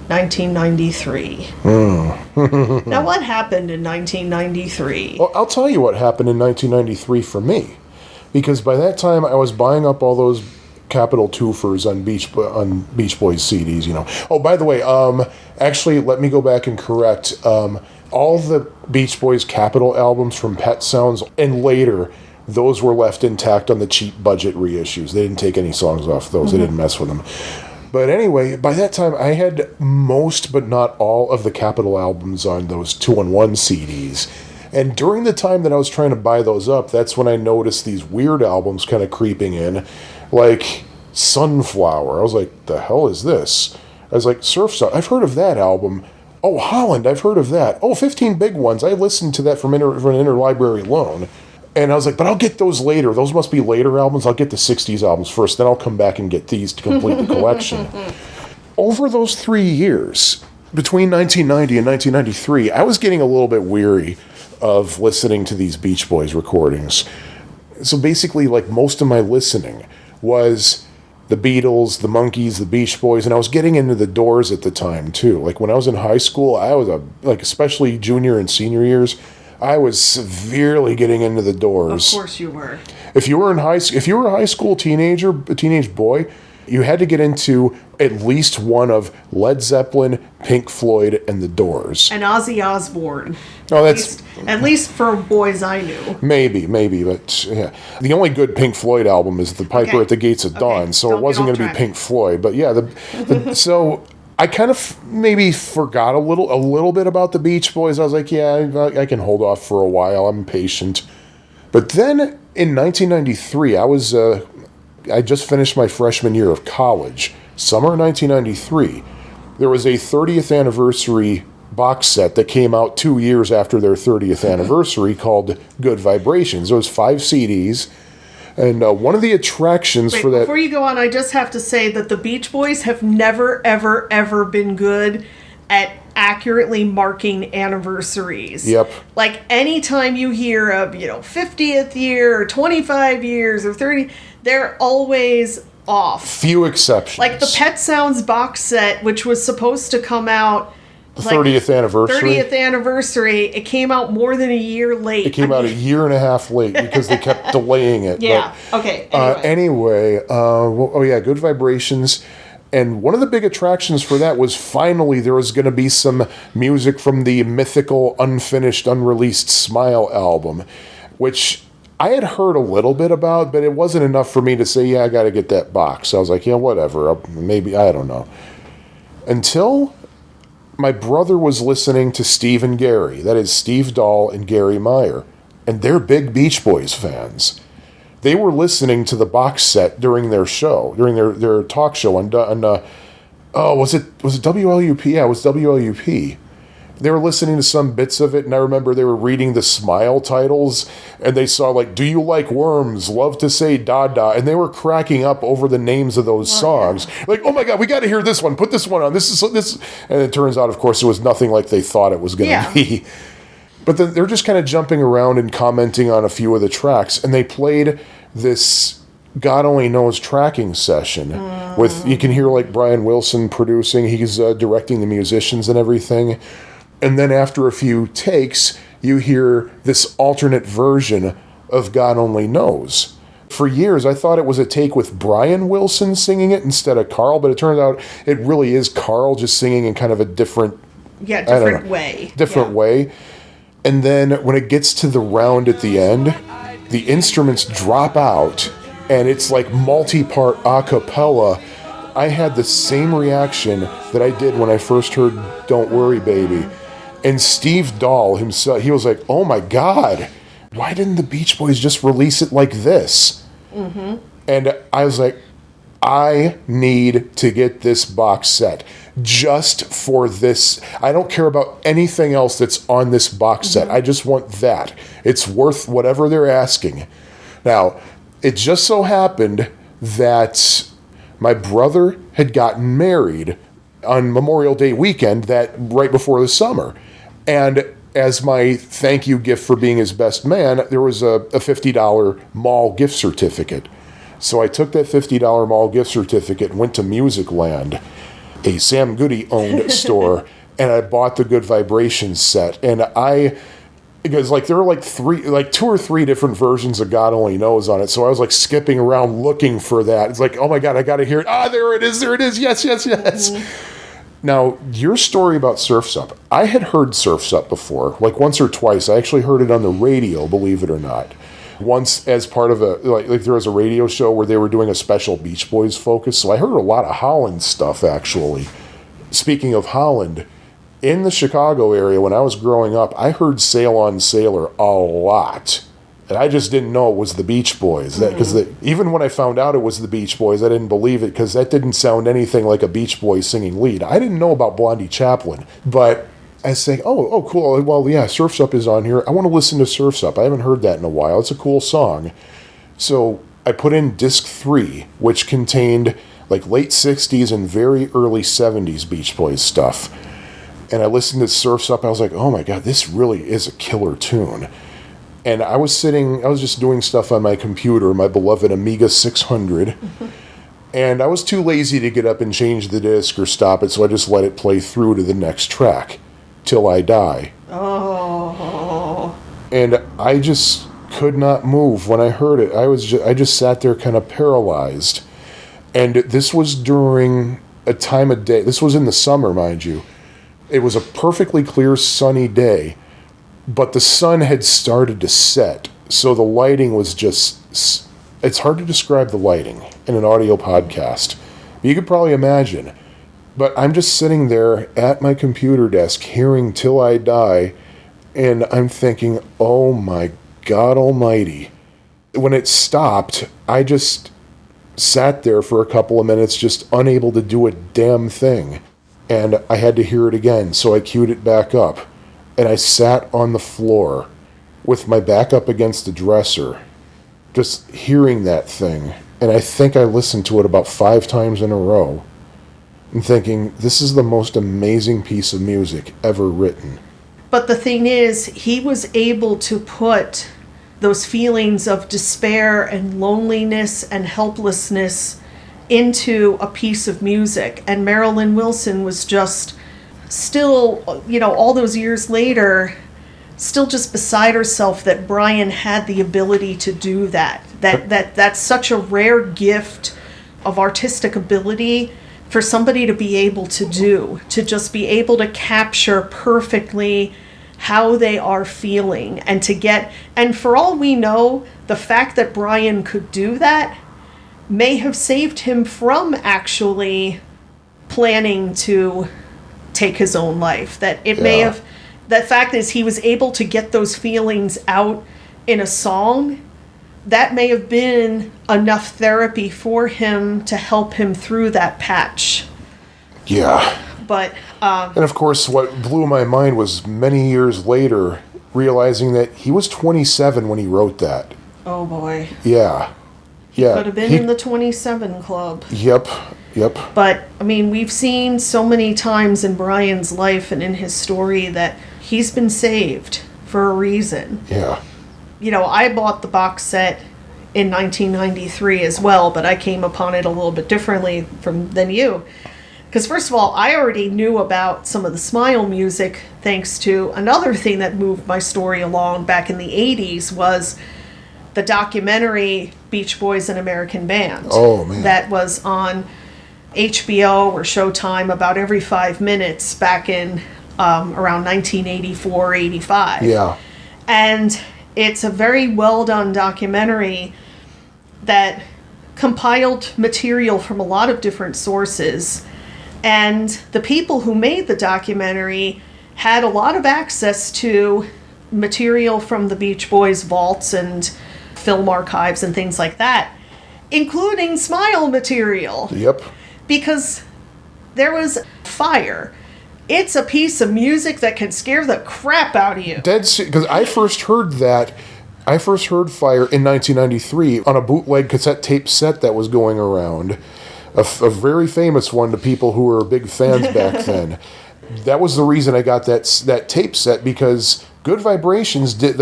1993. Now, what happened in 1993? Well, I'll tell you what happened in 1993 for me. Because by that time, I was buying up all those Capitol twofers on Beach Boys CDs, Oh, by the way, actually, let me go back and correct. All the Beach Boys Capitol albums from Pet Sounds and later, those were left intact on the cheap budget reissues. They didn't take any songs off those. They didn't mess with them. But anyway, by that time, I had most, but not all, of the Capitol albums on those 2-in-1 CDs. And during the time that I was trying to buy those up, that's when I noticed these weird albums kind of creeping in, like Sunflower. I was like, the hell is this? I was like, Surf's Up. I've heard of that album. Oh, Holland, I've heard of that. Oh, 15 Big Ones. I listened to that from an interlibrary loan. And I was like, but I'll get those later. Those must be later albums. I'll get the 60s albums first. Then I'll come back and get these to complete the collection. Over those 3 years, between 1990 and 1993, I was getting a little bit weary of listening to these Beach Boys recordings. So basically, like, most of my listening was the Beatles, the Monkees, the Beach Boys, and I was getting into the Doors at the time, too. Like, when I was in high school, I was, especially junior and senior years, I was severely getting into the Doors. Of course you were. If you were a high school teenager, a teenage boy, you had to get into at least one of Led Zeppelin, Pink Floyd, and the Doors. And Ozzy Osbourne. Oh, that's at least for boys I knew. Maybe, but yeah. The only good Pink Floyd album is The Piper at the Gates of Dawn, so Don't it wasn't going to be Pink Floyd. But yeah, so I kind of maybe forgot a little bit about the Beach Boys. I was like, yeah, I can hold off for a while. I'm patient. But then in 1993, I just finished my freshman year of college. Summer 1993, there was a 30th anniversary box set that came out 2 years after their 30th anniversary called Good Vibrations. It was 5 CDs. And one of the attractions for that... Before you go on, I just have to say that the Beach Boys have never, ever, ever been good at accurately marking anniversaries. Yep. Like, anytime you hear of, 50th year, or 25 years, or 30, they're always off. Few exceptions. Like the Pet Sounds box set, which was supposed to come out like, 30th anniversary. 30th anniversary. It came out more than a year late. It came out a year and a half late because they kept delaying it. Yeah. Okay. Anyway, Good Vibrations. And one of the big attractions for that was finally there was going to be some music from the mythical, unfinished, unreleased Smile album, which I had heard a little bit about, but it wasn't enough for me to say, yeah, I got to get that box. I was like, yeah, whatever. Maybe, I don't know. Until my brother was listening to Steve and Gary. That is Steve Dahl and Gary Meyer. And they're big Beach Boys fans. They were listening to the box set during their show, during their talk show on was it WLUP? Yeah, it was WLUP. They were listening to some bits of it, and I remember they were reading the Smile titles, and they saw, like, Do You Like Worms? Love to Say Dada, and they were cracking up over the names of those songs. Yeah. Like, oh my God, we got to hear this one. Put this one on. This. And it turns out, of course, it was nothing like they thought it was going to be. But then they're just kind of jumping around and commenting on a few of the tracks, and they played this God Only Knows tracking session with, you can hear like Brian Wilson producing, he's directing the musicians and everything. And then after a few takes, you hear this alternate version of God Only Knows. For years, I thought it was a take with Brian Wilson singing it instead of Carl, but it turns out it really is Carl just singing in kind of a different way. And then when it gets to the round at the end, the instruments drop out, and it's like multi-part a cappella. I had the same reaction that I did when I first heard Don't Worry Baby. And Steve Dahl himself, he was like, oh my God, why didn't the Beach Boys just release it like this? Mm-hmm. And I was like, I need to get this box set just for this. I don't care about anything else that's on this box set. I just want that. It's worth whatever they're asking. Now, it just so happened that my brother had gotten married on Memorial Day weekend, that right before the summer. And as my thank you gift for being his best man, there was a $50 mall gift certificate. So I took that $50 mall gift certificate and went to Music Land, a Sam Goody-owned store, and I bought the Good Vibrations set. And because like there were like two or three different versions of God Only Knows on it, so I was like skipping around looking for that. It's like, oh my God, I got to hear it. There it is, yes. Mm-hmm. Now, your story about Surf's Up, I had heard Surf's Up before, like once or twice. I actually heard it on the radio, believe it or not. Once as part of like there was a radio show where they were doing a special Beach Boys focus, so I heard a lot of Holland stuff, actually. Speaking of Holland, in the Chicago area when I was growing up, I heard Sail on Sailor a lot. And I just didn't know it was the Beach Boys. Because even when I found out it was the Beach Boys, I didn't believe it because that didn't sound anything like a Beach Boys singing lead. I didn't know about Blondie Chaplin, but I was saying, oh, cool. Well, yeah, Surf's Up is on here. I want to listen to Surf's Up. I haven't heard that in a while. It's a cool song. So I put in disc 3, which contained like late 60s and very early 70s Beach Boys stuff. And I listened to Surf's Up. I was like, oh my God, this really is a killer tune. And I was just doing stuff on my computer, my beloved Amiga 600. Mm-hmm. And I was too lazy to get up and change the disc or stop it, so I just let it play through to the next track, Till I Die. Oh. And I just could not move when I heard it. I just sat there kind of paralyzed. And this was during a time of day. This was in the summer, mind you. It was a perfectly clear, sunny day. But the sun had started to set, so the lighting was just... It's hard to describe the lighting in an audio podcast. You could probably imagine. But I'm just sitting there at my computer desk hearing Till I Die, and I'm thinking, oh my God almighty. When it stopped, I just sat there for a couple of minutes just unable to do a damn thing. And I had to hear it again, so I queued it back up. And I sat on the floor with my back up against the dresser, just hearing that thing. And I think I listened to it about 5 times in a row and thinking, this is the most amazing piece of music ever written. But the thing is, he was able to put those feelings of despair and loneliness and helplessness into a piece of music. And Marilyn Wilson was just still, all those years later, still just beside herself that Brian had the ability to do that. That's such a rare gift of artistic ability for somebody to be able to do, to just be able to capture perfectly how they are feeling and for all we know, the fact that Brian could do that may have saved him from actually planning to take his own life. That it may have, the fact is he was able to get those feelings out in a song. That may have been enough therapy for him to help him through that patch. Yeah. But and of course, what blew my mind was many years later realizing that he was 27 when he wrote that. oh boy, Yeah. Yeah. could have been in the 27 club. Yep. But I mean, we've seen so many times in Brian's life and in his story that he's been saved for a reason. Yeah. I bought the box set in 1993 as well, but I came upon it a little bit differently than you. Because first of all, I already knew about some of the Smile music thanks to another thing that moved my story along back in the 80s was the documentary Beach Boys, an American Band. Oh, man. That was on HBO or Showtime about every 5 minutes back in around 1984, 85. Yeah. And it's a very well done documentary that compiled material from a lot of different sources. And the people who made the documentary had a lot of access to material from the Beach Boys vaults and film archives and things like that, including Smile material. Yep. Because there was Fire. It's a piece of music that can scare the crap out of you. Because I first heard Fire in 1993 on a bootleg cassette tape set that was going around. A very famous one to people who were big fans back then. That was the reason I got that tape set, because the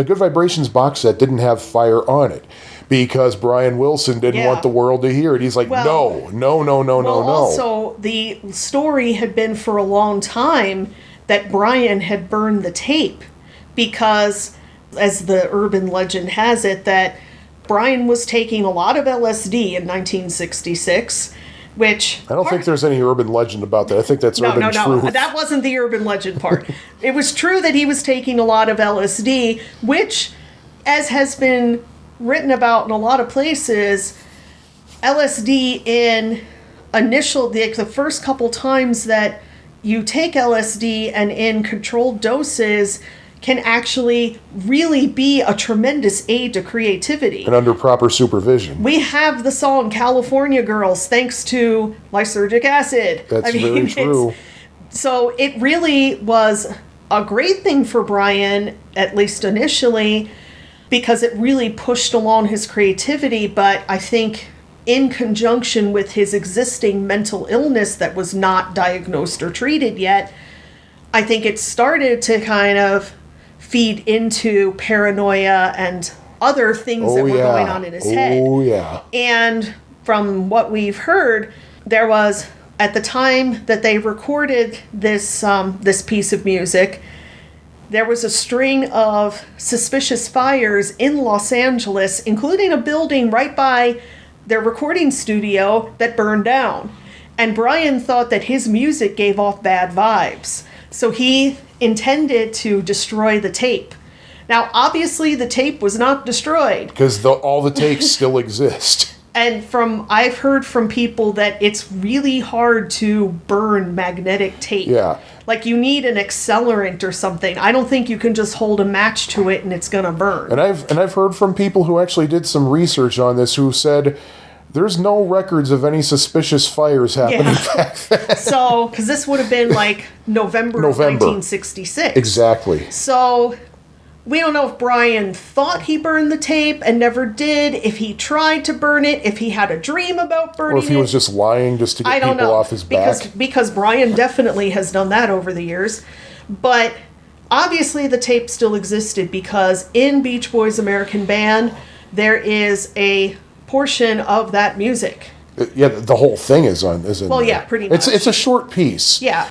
Good Vibrations box set didn't have Fire on it, because Brian Wilson didn't want the world to hear it. He's like, no. Also, the story had been for a long time that Brian had burned the tape because, as the urban legend has it, that Brian was taking a lot of LSD in 1966. Which I don't think there's any urban legend about that. I think that's urban truth. No. That wasn't the urban legend part. It was true that he was taking a lot of LSD, which, as has been written about in a lot of places, LSD in the first couple times that you take LSD and in controlled doses can actually really be a tremendous aid to creativity. And under proper supervision. We have the song California Girls thanks to lysergic acid. That's very true. So it really was a great thing for Brian, at least initially, because it really pushed along his creativity. But I think in conjunction with his existing mental illness that was not diagnosed or treated yet, I think it started to kind of feed into paranoia and other things that were going on in his head. Oh, yeah. And from what we've heard, there was, at the time that they recorded this piece of music, there was a string of suspicious fires in Los Angeles, including a building right by their recording studio that burned down. And Brian thought that his music gave off bad vibes. So he intended to destroy the tape. Now, obviously, the tape was not destroyed. Because all the tapes still exist. And I've heard from people that it's really hard to burn magnetic tape. Yeah. Like, you need an accelerant or something. I don't think you can just hold a match to it and it's going to burn. And I've heard from people who actually did some research on this who said there's no records of any suspicious fires happening back then. So, because this would have been like November of 1966. Exactly. So, we don't know if Brian thought he burned the tape and never did, if he tried to burn it, if he had a dream about burning it. Or if he was just lying just to get people off his back. Because Brian definitely has done that over the years. But obviously the tape still existed because in Beach Boys American Band, there is a portion of that music. Yeah, the whole thing is in Well, there. yeah, pretty much. It's a short piece. Yeah.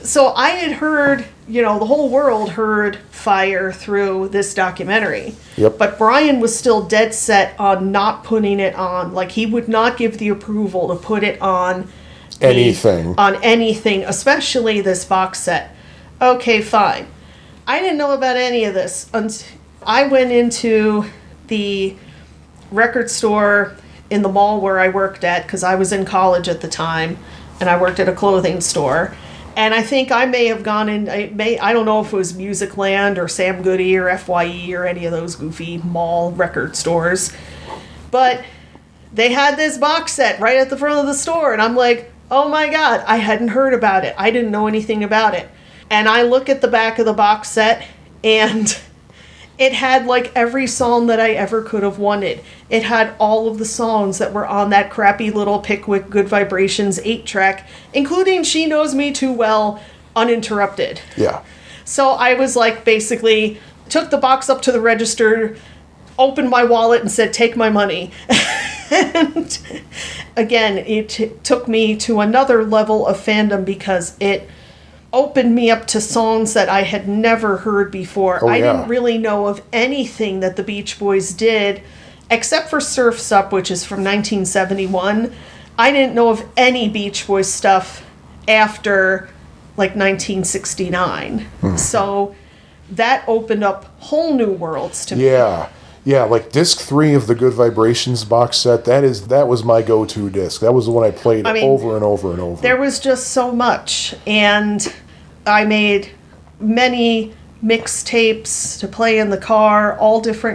So I had heard, the whole world heard Fire through this documentary. Yep. But Brian was still dead set on not putting it on. Like, he would not give the approval to put it on Anything. On anything, especially this box set. Okay, fine. I didn't know about any of this. I went into the record store in the mall where I worked at, because I was in college at the time, and I worked at a clothing store. And I think I may have gone in, I don't know if it was Musicland or Sam Goody or FYE or any of those goofy mall record stores. But they had this box set right at the front of the store, and I'm like, oh my God, I hadn't heard about it. I didn't know anything about it. And I look at the back of the box set, and it had like every song that I ever could have wanted. It had all of the songs that were on that crappy little Pickwick Good Vibrations 8-track, including She Knows Me Too Well, uninterrupted. Yeah. So I was like, basically, took the box up to the register, opened my wallet and said, take my money. And again, it took me to another level of fandom because it opened me up to songs that I had never heard before. Oh, I yeah. didn't really know of anything that the Beach Boys did, except for Surf's Up, which is from 1971. I didn't know of any Beach Boys stuff after, like, 1969. So that opened up whole new worlds to me. Yeah. Yeah, like disc 3 of the Good Vibrations box set, that was my go-to disc. That was the one I played over and over and over. There was just so much, and I made many mixtapes to play in the car,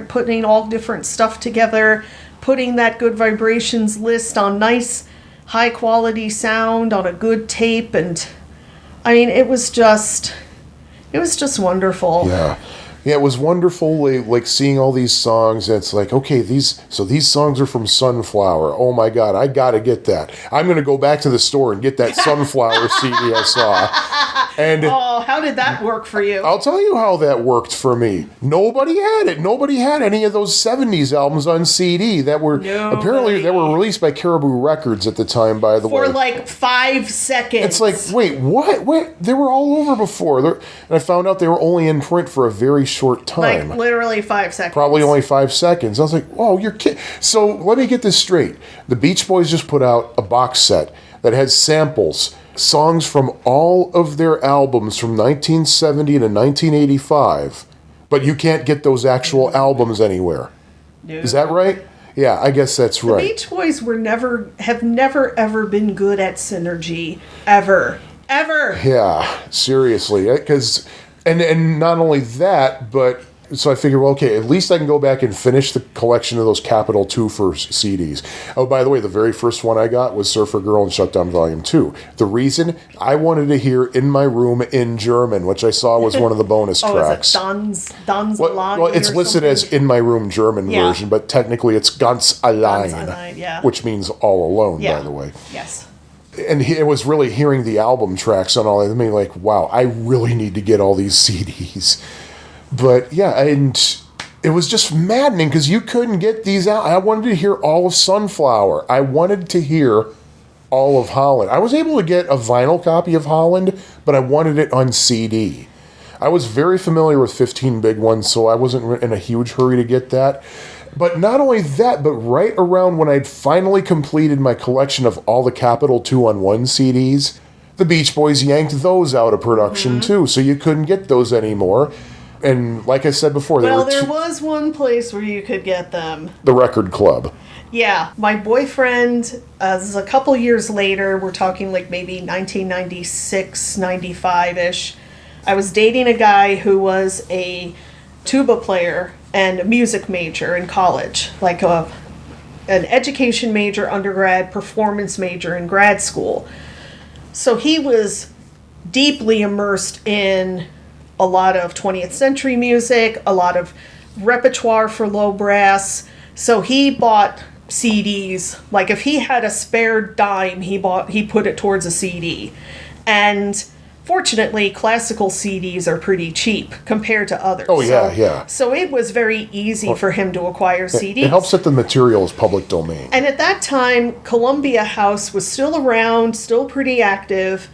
putting all different stuff together, putting that Good Vibrations list on nice, high-quality sound on a good tape, and I mean, it was just wonderful. Yeah. Yeah, it was wonderful, like seeing all these songs, and it's like, okay, these songs are from Sunflower. Oh my God, I gotta get that. I'm gonna go back to the store and get that Sunflower CD I saw. And Oh, how did that work for you? I'll tell you how that worked for me. Nobody had it. Nobody had any of those 70s albums on CD that were apparently they were released by Caribou Records at the time, by the way. For like 5 seconds. It's like, wait, what? Wait, they were all over before. And I found out they were only in print for a very short time. Like literally 5 seconds. Probably only 5 seconds. I was like, oh, you're kidding. So let me get this straight. The Beach Boys just put out a box set that has samples, songs from all of their albums from 1970 to 1985, but you can't get those actual albums anywhere. No. Is that right? Yeah, I guess that's right. The Beach Boys have never ever been good at synergy. Ever. Yeah, seriously. Because, and not only that, but so I figured, well, okay, at least I can go back and finish the collection of those Capital 2 first CDs. Oh, by the way, the very first one I got was Surfer Girl and Shutdown Volume 2. The reason I wanted to hear In My Room in German, which I saw was one of the bonus tracks. Is it Dans Allein? Well, it's listed as In My Room German version, but technically it's Ganz Allein, yeah. which means all alone, Yeah. by the way. Yes. And it was really hearing the album tracks on all that. I mean, like, wow, I really need to get all these CDs. But yeah, and it was just maddening because you couldn't get these out. I wanted to hear all of Sunflower. I wanted to hear all of Holland. I was able to get a vinyl copy of Holland, but I wanted it on CD. I was very familiar with 15 Big Ones, so I wasn't in a huge hurry to get that. But not only that, but right around when I'd finally completed my collection of all the Capital 2-on-1 CDs, the Beach Boys yanked those out of production too, so you couldn't get those anymore. And like I said before, Well, there was one place where you could get them. The Record Club. Yeah. My boyfriend, this is a couple years later, we're talking like maybe 1996, 95-ish. I was dating a guy who was a tuba player and a music major in college. Like an education major, undergrad, performance major in grad school. So he was deeply immersed in a lot of 20th century music, a lot of repertoire for low brass. So he bought CDs. Like if he had a spare dime, he put it towards a CD. And fortunately, classical CDs are pretty cheap compared to others. Oh, yeah, yeah. So it was very easy for him to acquire CDs. It helps that the material is public domain. And at that time, Columbia House was still around, still pretty active.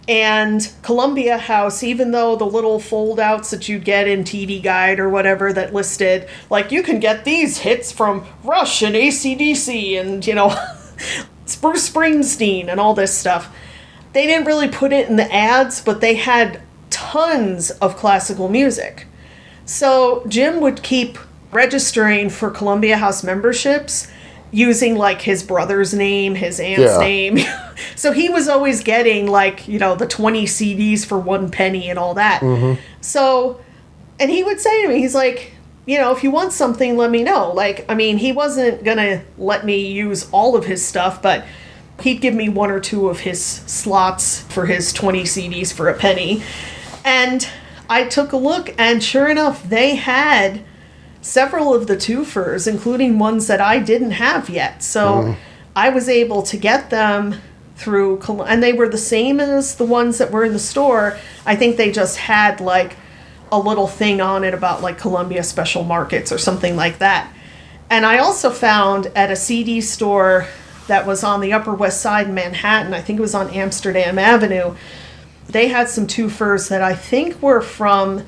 And Columbia House, even though the little fold-outs that you'd get in TV Guide or whatever that listed, like, you can get these hits from Rush and AC/DC and, Bruce Springsteen and all this stuff. They didn't really put it in the ads, but they had tons of classical music. So Jim would keep registering for Columbia House memberships using, like, his brother's name, his aunt's name. So he was always getting, like, the 20 CDs for 1 penny and all that. Mm-hmm. So, and he would say to me, he's like, if you want something, let me know. Like, I mean, he wasn't going to let me use all of his stuff, but he'd give me 1 or 2 of his slots for his 20 CDs for a penny. And I took a look, and sure enough, they had several of the twofers, including ones that I didn't have yet. So I was able to get them through, and they were the same as the ones that were in the store. I think they just had, like, a little thing on it about, like, Columbia Special Markets or something like that. And I also found at a CD store that was on the Upper West Side in Manhattan, I think it was on Amsterdam Avenue, they had some twofers that I think were from,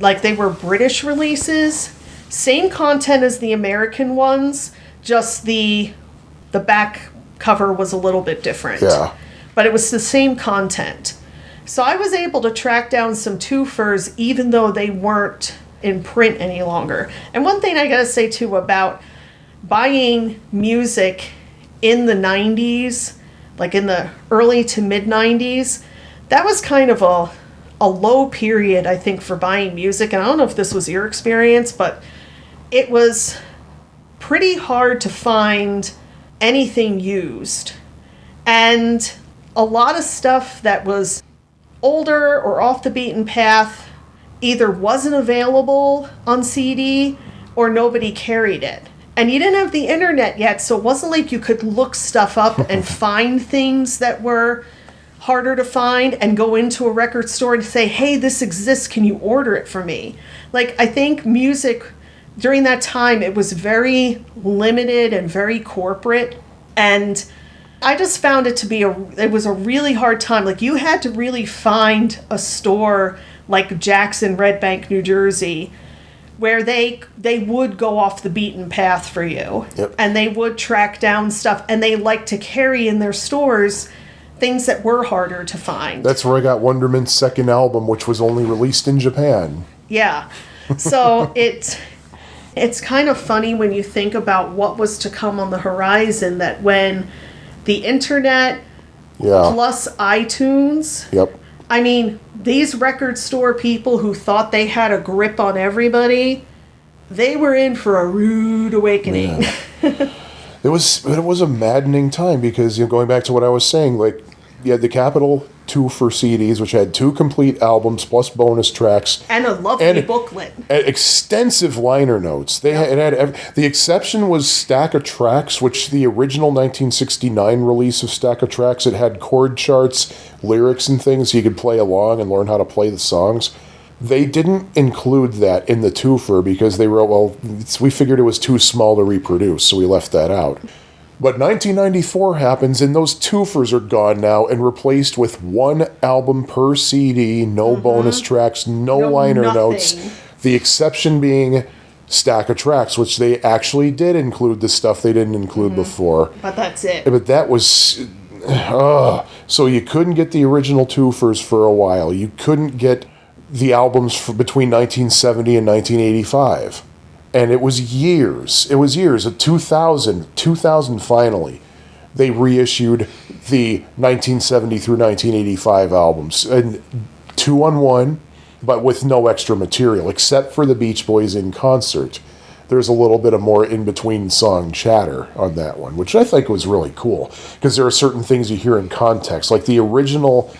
like, they were British releases. Same content as the American ones, just the back cover was a little bit different. Yeah. But it was the same content. So I was able to track down some twofers even though they weren't in print any longer. And one thing I gotta say too about buying music in the 90s, like in the early to mid 90s, that was kind of a low period, I think, for buying music. And I don't know if this was your experience, but it was pretty hard to find anything used. And a lot of stuff that was older or off the beaten path either wasn't available on CD or nobody carried it. And you didn't have the internet yet, so it wasn't like you could look stuff up and find things that were harder to find and go into a record store and say, hey, this exists, can you order it for me? Like, I think music during that time, it was very limited and very corporate. And I just found it to be it was a really hard time. Like, you had to really find a store like Jackson, Red Bank, New Jersey, where they would go off the beaten path for you. Yep. And they would track down stuff, and they liked to carry in their stores things that were harder to find. That's where I got Wonderman's second album, which was only released in Japan. Yeah. So it's kind of funny when you think about what was to come on the horizon, that when the internet plus iTunes, I mean, these record store people who thought they had a grip on everybody, they were in for a rude awakening. It was a maddening time because, going back to what I was saying, like, you had the Capitol 2 for CDs, which had 2 complete albums plus bonus tracks. And a lovely booklet. And extensive liner notes. It had the exception was Stack of Tracks, which the original 1969 release of Stack of Tracks, it had chord charts, lyrics and things, so you could play along and learn how to play the songs. They didn't include that in the twofer because they wrote, we figured it was too small to reproduce, so we left that out. But 1994 happens, and those twofers are gone now and replaced with 1 album per CD, no bonus tracks, no liner notes. The exception being Stack of Tracks, which they actually did include the stuff they didn't include before. But that's it. But that was... so you couldn't get the original twofers for a while. You couldn't get the albums between 1970 and 1985. And it was years. At 2000 finally, they reissued the 1970 through 1985 albums. And 2 on 1, but with no extra material, except for the Beach Boys in concert. There's a little bit of more in-between song chatter on that one, which I think was really cool. Because there are certain things you hear in context. Like the original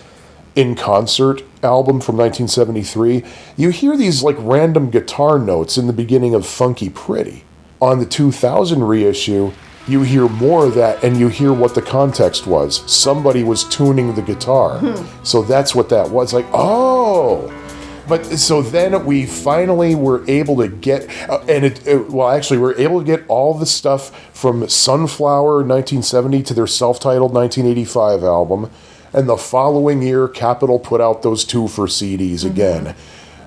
In Concert album from 1973, you hear these like random guitar notes in the beginning of Funky Pretty. On the 2000 reissue, you hear more of that, and you hear what the context was. Somebody was tuning the guitar. So that's what that was. Like, oh! But so then we finally were able to get, we're able to get all the stuff from Sunflower 1970 to their self-titled 1985 album. And the following year, Capitol put out those 2 for CDs again.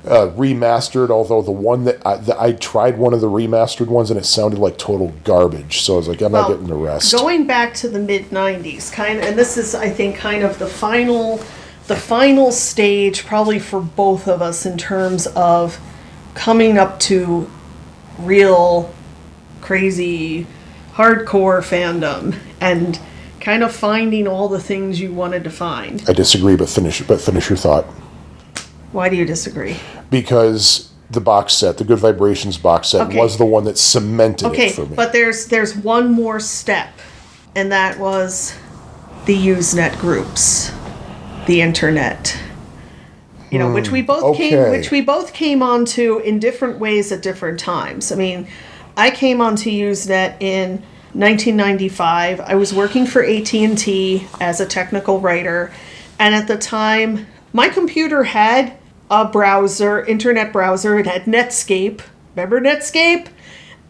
Remastered, although the one that I tried one of the remastered ones and it sounded like total garbage. So I was like, I'm not getting the rest. Going back to the mid-90s, and this is, I think, kind of the final stage probably for both of us in terms of coming up to real crazy hardcore fandom and kind of finding all the things you wanted to find. I disagree, but finish your thought. Why do you disagree? Because the box set, the Good Vibrations box set, was the one that cemented it for me. But there's one more step, and that was the Usenet groups, the internet. You know, which we both came onto in different ways at different times. I mean, I came onto Usenet in 1995. I was working for AT&T as a technical writer, and at the time, my computer had a browser, internet browser. It had Netscape. Remember Netscape?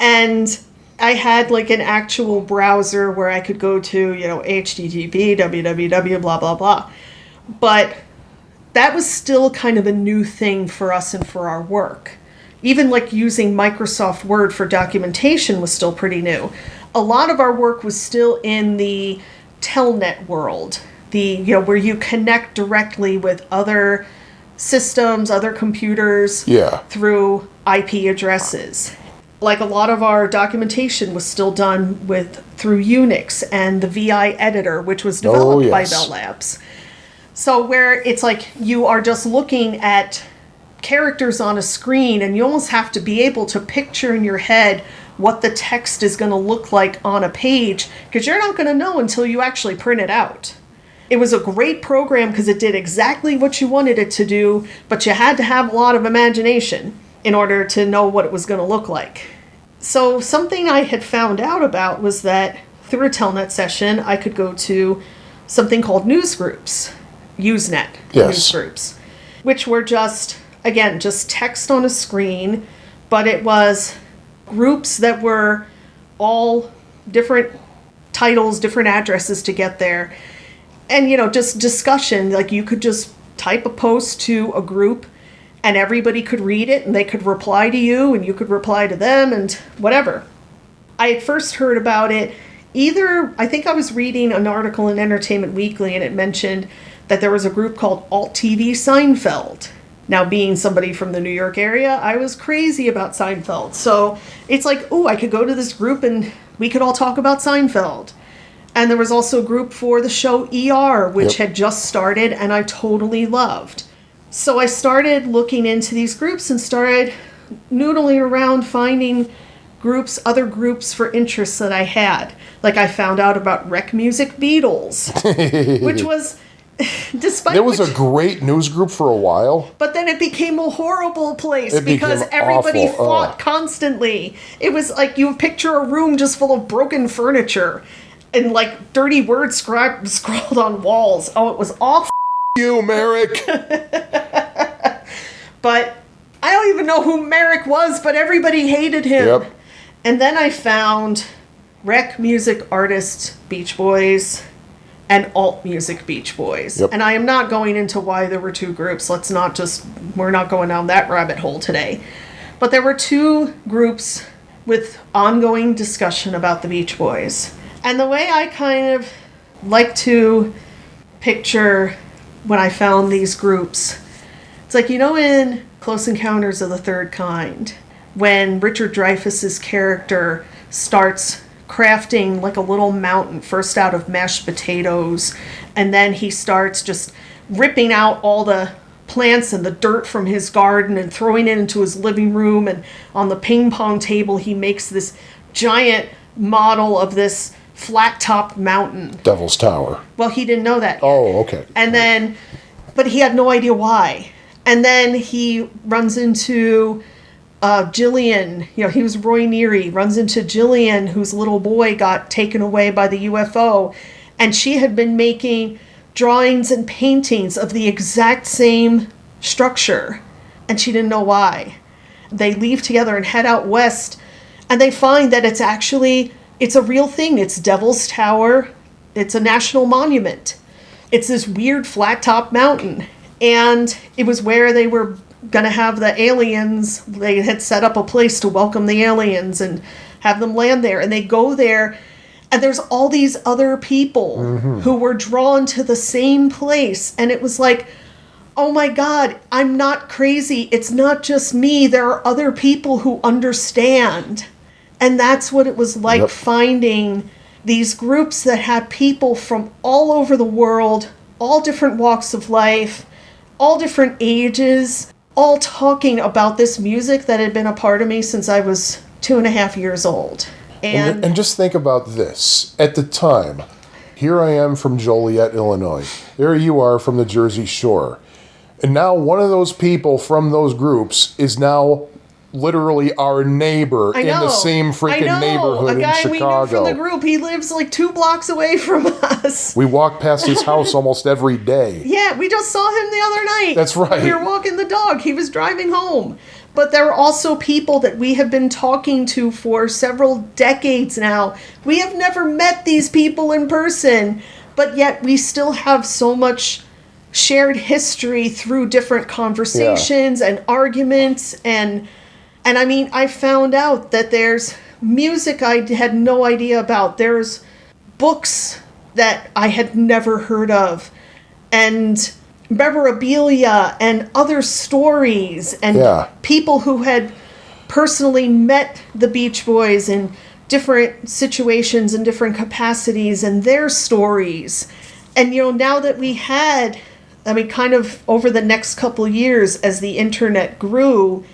And I had like an actual browser where I could go to, HTTP, www, blah, blah, blah. But that was still kind of a new thing for us and for our work. Even like using Microsoft Word for documentation was still pretty new. A lot of our work was still in the telnet world, where you connect directly with other systems, other computers through IP addresses. Like a lot of our documentation was still done through Unix and the VI editor, which was developed by Bell Labs. So where it's like you are just looking at characters on a screen and you almost have to be able to picture in your head what the text is going to look like on a page, because you're not going to know until you actually print it out. It was a great program because it did exactly what you wanted it to do, but you had to have a lot of imagination in order to know what it was going to look like. So something I had found out about was that through a Telnet session, I could go to something called news groups, Usenet news groups, which were just text on a screen, but it was groups that were all different titles, different addresses to get there. And, just discussion, like you could just type a post to a group and everybody could read it and they could reply to you and you could reply to them and whatever. I had first heard about it I think I was reading an article in Entertainment Weekly and it mentioned that there was a group called Alt TV Seinfeld. Now, being somebody from the New York area, I was crazy about Seinfeld. So it's like, I could go to this group and we could all talk about Seinfeld. And there was also a group for the show ER, which had just started and I totally loved. So I started looking into these groups and started noodling around finding other groups for interests that I had. Like I found out about Rec Music Beatles, which was... It was a great news group for a while. But then it became a horrible place because everybody fought constantly. It was like you picture a room just full of broken furniture and like dirty words scrawled on walls. Oh, it was awful. You, Merrick. But I don't even know who Merrick was, but everybody hated him. Yep. And then I found Rec Music Artists Beach Boys and Alt Music Beach Boys. Yep. And I am not going into why there were two groups. We're not going down that rabbit hole today. But there were two groups with ongoing discussion about the Beach Boys. And the way I kind of like to picture when I found these groups, it's like, in Close Encounters of the Third Kind, when Richard Dreyfuss's character starts crafting like a little mountain first out of mashed potatoes, and then he starts just ripping out all the plants and the dirt from his garden and throwing it into his living room, and on the ping pong table he makes this giant model of this flat-topped mountain. Devil's Tower. Well, he didn't know that yet. Oh, okay. And then, but he had no idea why. And then he runs into Jillian, he was Roy Neary, runs into Jillian, whose little boy got taken away by the UFO, and she had been making drawings and paintings of the exact same structure, and she didn't know why. They leave together and head out west, and they find that it's a real thing. It's Devil's Tower. It's a national monument. it's this weird flat top mountain. And it was where they were going to have the aliens. They had set up a place to welcome the aliens and have them land there. And they go there, and there's all these other people who were drawn to the same place. And it was like, oh my God, I'm not crazy. It's not just me. There are other people who understand. And that's what it was like, finding these groups that had people from all over the world, all different walks of life, all different ages, all talking about this music that had been a part of me since I was 2.5 years old. And just think about this. At the time, here I am from Joliet, Illinois. There you are from the Jersey Shore. And now one of those people from those groups is now literally our neighbor in the same freaking neighborhood in Chicago. A guy we knew from the group, he lives like 2 blocks away from us. We walk past his house almost every day. Yeah, we just saw him the other night. That's right. We were walking the dog. He was driving home. But there are also people that we have been talking to for several decades now. We have never met these people in person, but yet we still have so much shared history through different conversations and arguments. And I mean, I found out that there's music I had no idea about. There's books that I had never heard of, and memorabilia and other stories, and people who had personally met the Beach Boys in different situations and different capacities, and their stories. And, you know, now that we had, I mean, kind of over the next couple of years as the internet grew,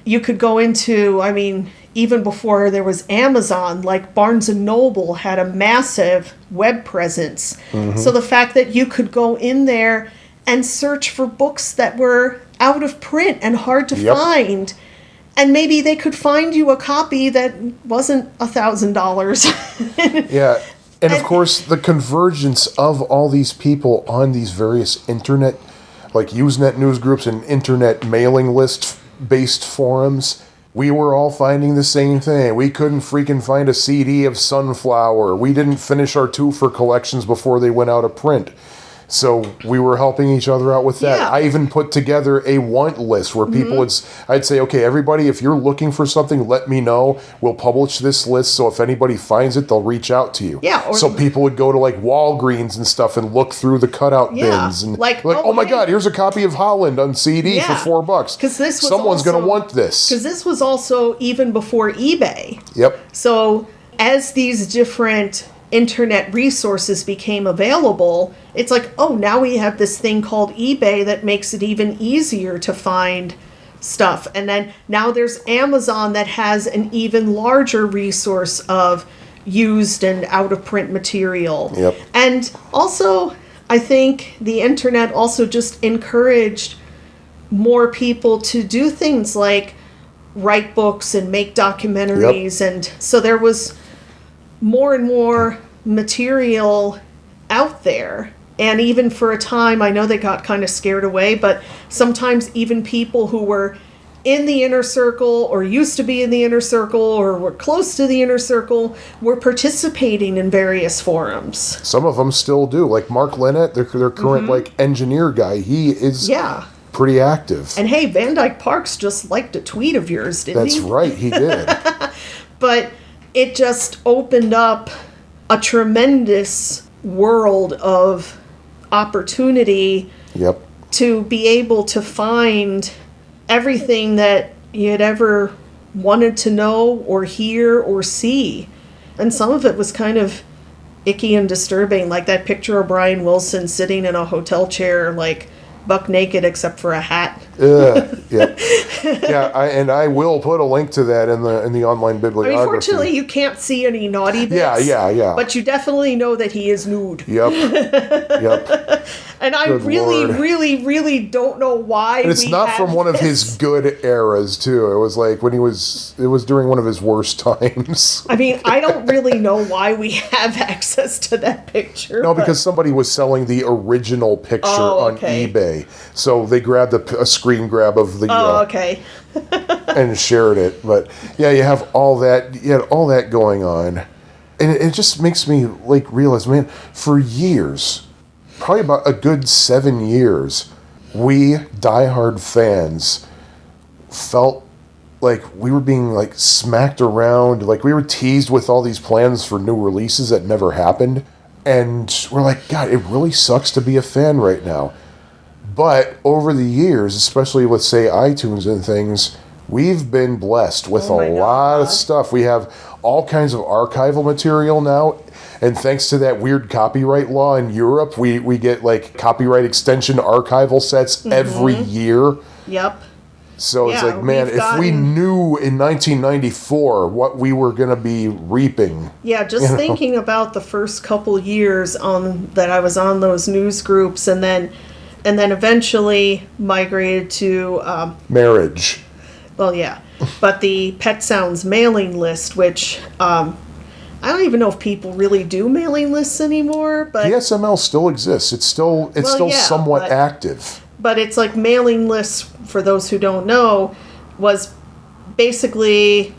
you could go into, I mean, even before there was Amazon, like Barnes & Noble had a massive web presence. So the fact that you could go in there and search for books that were out of print and hard to find, and maybe they could find you a copy that wasn't $1,000. Yeah. And of course, the convergence of all these people on these various internet, like Usenet news groups and internet mailing list-based forums, we were all finding the same thing. We couldn't freaking find a CD of Sunflower. We didn't finish our 2 for collections before they went out of print. So we were helping each other out with that. Yeah. I even put together a want list where people I'd say, okay, everybody, if you're looking for something, let me know. We'll publish this list, so if anybody finds it, they'll reach out to you. Yeah. So people would go to like Walgreens and stuff and look through the cutout bins and like oh my God, here's a copy of Holland on CD for $4. Because this was someone's going to want this. Because this was also even before eBay. Yep. So as these different internet resources became available, it's like, oh, now we have this thing called eBay that makes it even easier to find stuff. And then now there's Amazon that has an even larger resource of used and out of print material. Yep. And also, I think the internet also just encouraged more people to do things like write books and make documentaries. And so there was more and more material out there. And even for a time, I know they got kind of scared away, but sometimes even people who were in the inner circle or used to be in the inner circle or were close to the inner circle were participating in various forums. Some of them still do. Like Mark Lynette, their current like engineer guy, he is pretty active. And hey, Van Dyke Parks just liked a tweet of yours, didn't he? That's right, he did. But it just opened up a tremendous world of opportunity to be able to find everything that you had ever wanted to know or hear or see. And some of it was kind of icky and disturbing, like that picture of Brian Wilson sitting in a hotel chair, like buck naked except for a hat. And I will put a link to that in the online bibliography. Unfortunately, you can't see any naughty bits. Yeah. But you definitely know that he is nude. Yep. And I really don't know why. And it's not from one of his good eras, too. It was like when it was during one of his worst times. I mean, I don't really know why we have access to that picture. No, because somebody was selling the original picture on eBay. So they grabbed a screen grab of the and shared it. But yeah, you had all that going on. And it just makes me like realize, man, for years probably about a good 7 years, we diehard fans felt like we were being like smacked around, like we were teased with all these plans for new releases that never happened. And we're like, God, it really sucks to be a fan right now. But over the years, especially with, say, iTunes and things, we've been blessed with a lot of stuff. We have all kinds of archival material now. And thanks to that weird copyright law in Europe, we get like copyright extension archival sets every year. Yep. So it's Yeah, like, man, if we knew in 1994 what we were going to be reaping. Yeah, just thinking about the first couple years that I was on those news groups, and then eventually migrated to Marriage. well, yeah, but the Pet Sounds mailing list, which I don't even know if people really do mailing lists anymore, but PSML still exists. It's still somewhat active. But it's like mailing lists, for those who don't know, was basically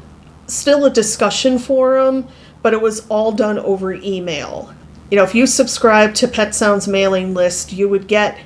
still a discussion forum, but it was all done over email. You know, if you subscribe to Pet Sounds mailing list, you would get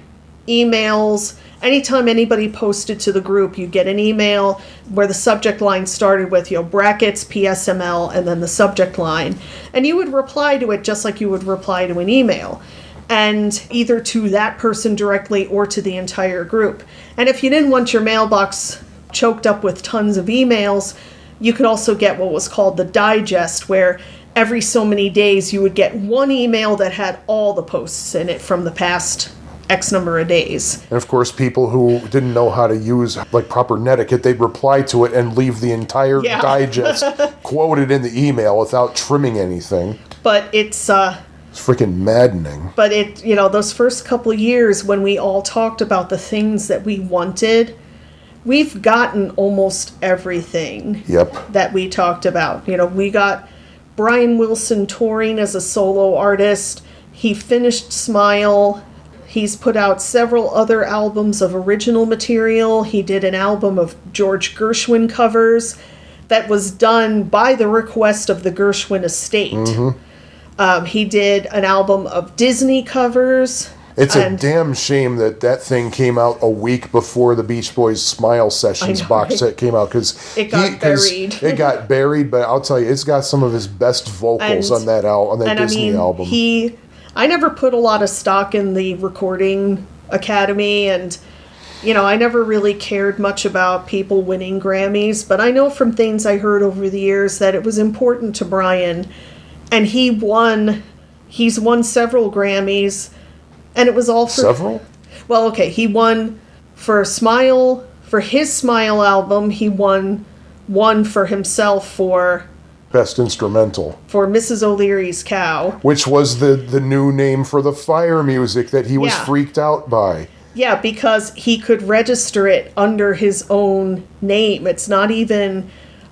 emails. Anytime anybody posted to the group, you'd get an email where the subject line started with, brackets, PSML, and then the subject line. And you would reply to it just like you would reply to an email. And either to that person directly or to the entire group. And if you didn't want your mailbox choked up with tons of emails, you could also get what was called the digest, where every so many days you would get one email that had all the posts in it from the past X number of days. And of course, people who didn't know how to use like proper netiquette, they'd reply to it and leave the entire digest quoted in the email without trimming anything. But it's freaking maddening. But those first couple of years when we all talked about the things that we wanted, we've gotten almost everything that we talked about. We got Brian Wilson touring as a solo artist. He finished Smile. He's put out several other albums of original material. He did an album of George Gershwin covers that was done by the request of the Gershwin estate. Mm-hmm. He did an album of Disney covers. It's a damn shame that thing came out a week before the Beach Boys Smile Sessions box set came out, because it got buried. It got buried, but I'll tell you, it's got some of his best vocals on that Disney album. I never put a lot of stock in the Recording Academy, and I never really cared much about people winning Grammys, but I know from things I heard over the years that it was important to Brian, and he's won several Grammys, and it was all for... Several? Well, okay, he won for Smile, for his Smile album, he won one for himself for... Best Instrumental. For Mrs. O'Leary's Cow. Which was the new name for the Fire music that he was freaked out by. Yeah, because he could register it under his own name. It's not even...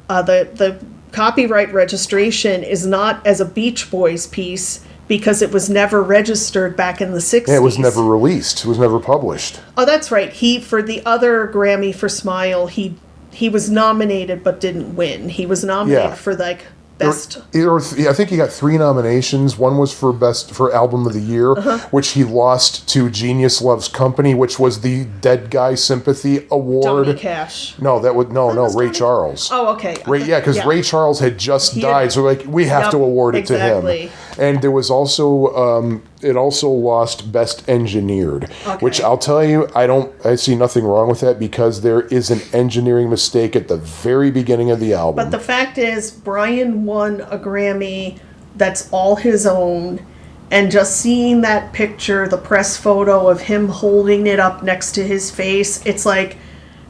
The copyright registration is not as a Beach Boys piece, because it was never registered back in the 60s. Yeah, it was never released. It was never published. Oh, that's right. For the other Grammy for Smile, he was nominated but didn't win. He was nominated for best. I think he got 3 nominations. One was for album of the year, which he lost to Genius Loves Company, which was the Dead Guy Sympathy Award. Johnny Cash. No, Ray Charles. Oh, okay. Because Ray Charles had just died, so we have to award it to him. And there was also it also lost Best Engineered, which I'll tell you, I see nothing wrong with that, because there is an engineering mistake at the very beginning of the album. But the fact is, Brian won a Grammy that's all his own, and just seeing that picture, the press photo of him holding it up next to his face, it's like,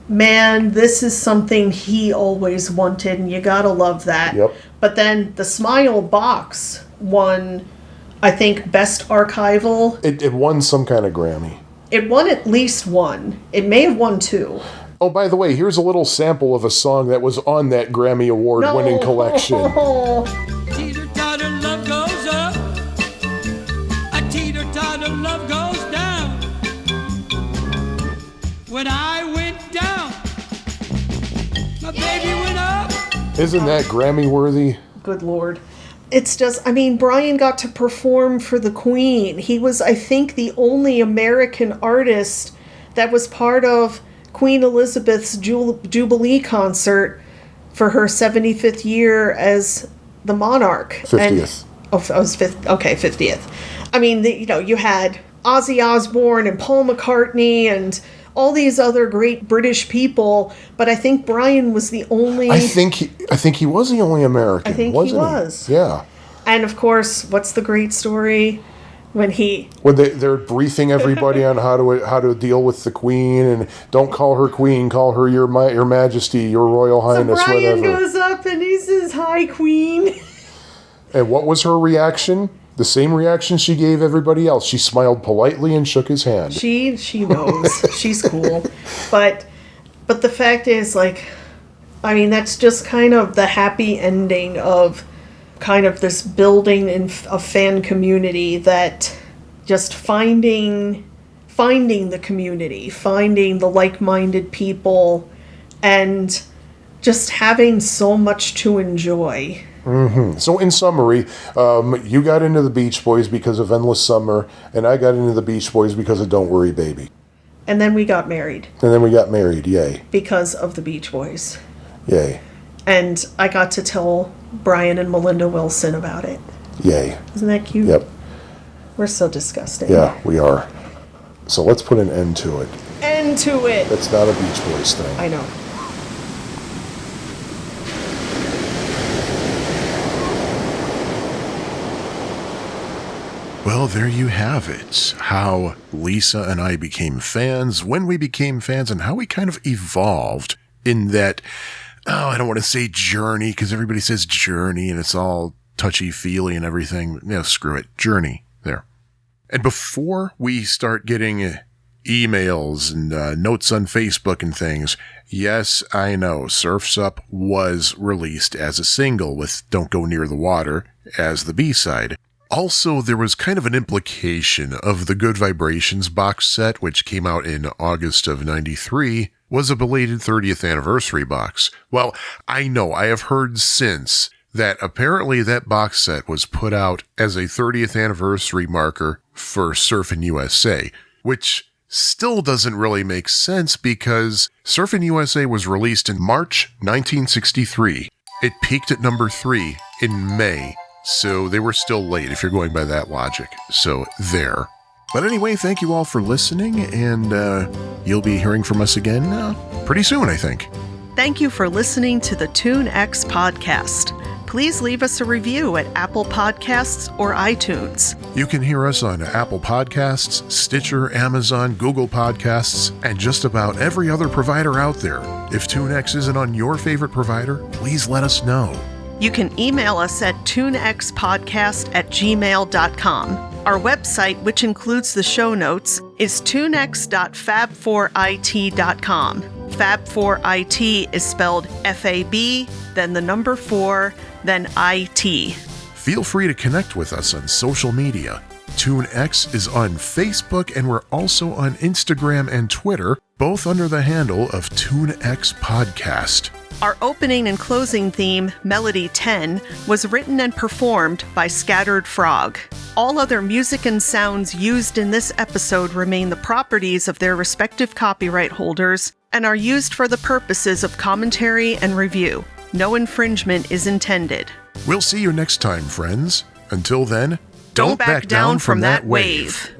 man, this is something he always wanted, and you gotta love that. Yep. But then the Smile box won, I think, Best Archival. It won some kind of Grammy. It won at least one. It may have won 2. Oh, by the way, here's a little sample of a song that was on that Grammy Award-winning collection. Teeter-totter love goes up, a teeter-totter love goes down. When I went down, my baby went up. Isn't that Grammy-worthy? Good Lord. it's just, I mean, Brian got to perform for the Queen. He was, I think, the only American artist that was part of Queen Elizabeth's Jubilee concert for her 75th year as the monarch. 50th. I was 50th. I mean, you had Ozzy Osbourne and Paul McCartney and all these other great British people, but I think Brian was the only... I think he was the only American, I think wasn't he was. Yeah. And of course, what's the great story when they're briefing everybody on how to deal with the Queen, and don't call her Queen, call her your Majesty, your Royal Highness, so Brian whatever. goes up and he says, "Hi, Queen." And what was her reaction? The same reaction she gave everybody else. She smiled politely and shook his hand. She knows. She's cool. But the fact is, like, I mean, that's just kind of the happy ending of kind of this building of fan community, that just finding the community, finding the like-minded people, and just having so much to enjoy. Mm-hmm. So in summary, you got into the Beach Boys because of Endless Summer, and I got into the Beach Boys because of Don't Worry Baby. And then we got married. Yay. Because of the Beach Boys. Yay. And I got to tell Brian and Melinda Wilson about it. Yay. Isn't that cute? Yep. We're so disgusting. Yeah, we are. So let's put an end to it. End to it. That's not a Beach Boys thing. I know. Well, there you have it. How Lisa and I became fans, when we became fans, and how we kind of evolved in that, I don't want to say journey, because everybody says journey, and it's all touchy-feely and everything. Screw it. Journey. There. And before we start getting emails and notes on Facebook and things, yes, I know, Surf's Up was released as a single with Don't Go Near the Water as the B-side. Also, there was kind of an implication of the Good Vibrations box set, which came out in August of '93, was a belated 30th anniversary box. Well, I know, I have heard since that apparently that box set was put out as a 30th anniversary marker for Surfin' USA, which still doesn't really make sense because Surfin' USA was released in March 1963. It peaked at number 3 in May. So they were still late if you're going by that logic. So there. But anyway, thank you all for listening, and you'll be hearing from us again pretty soon, I think. Thank you for listening to the Tune X podcast. Please leave us a review at Apple Podcasts or iTunes. You can hear us on Apple Podcasts, Stitcher, Amazon, Google Podcasts, and just about every other provider out there. If TuneX isn't on your favorite provider, please let us know. You can email us at tunexpodcast@gmail.com. Our website, which includes the show notes, is tunex.fab4it.com. Fab4it is spelled FAB, then the number 4, then IT. Feel free to connect with us on social media. TuneX is on Facebook, and we're also on Instagram and Twitter, both under the handle of TuneX Podcast. Our opening and closing theme, Melody 10, was written and performed by Scattered Frog. All other music and sounds used in this episode remain the properties of their respective copyright holders and are used for the purposes of commentary and review. No infringement is intended. We'll see you next time, friends. Until then, don't back down from that wave.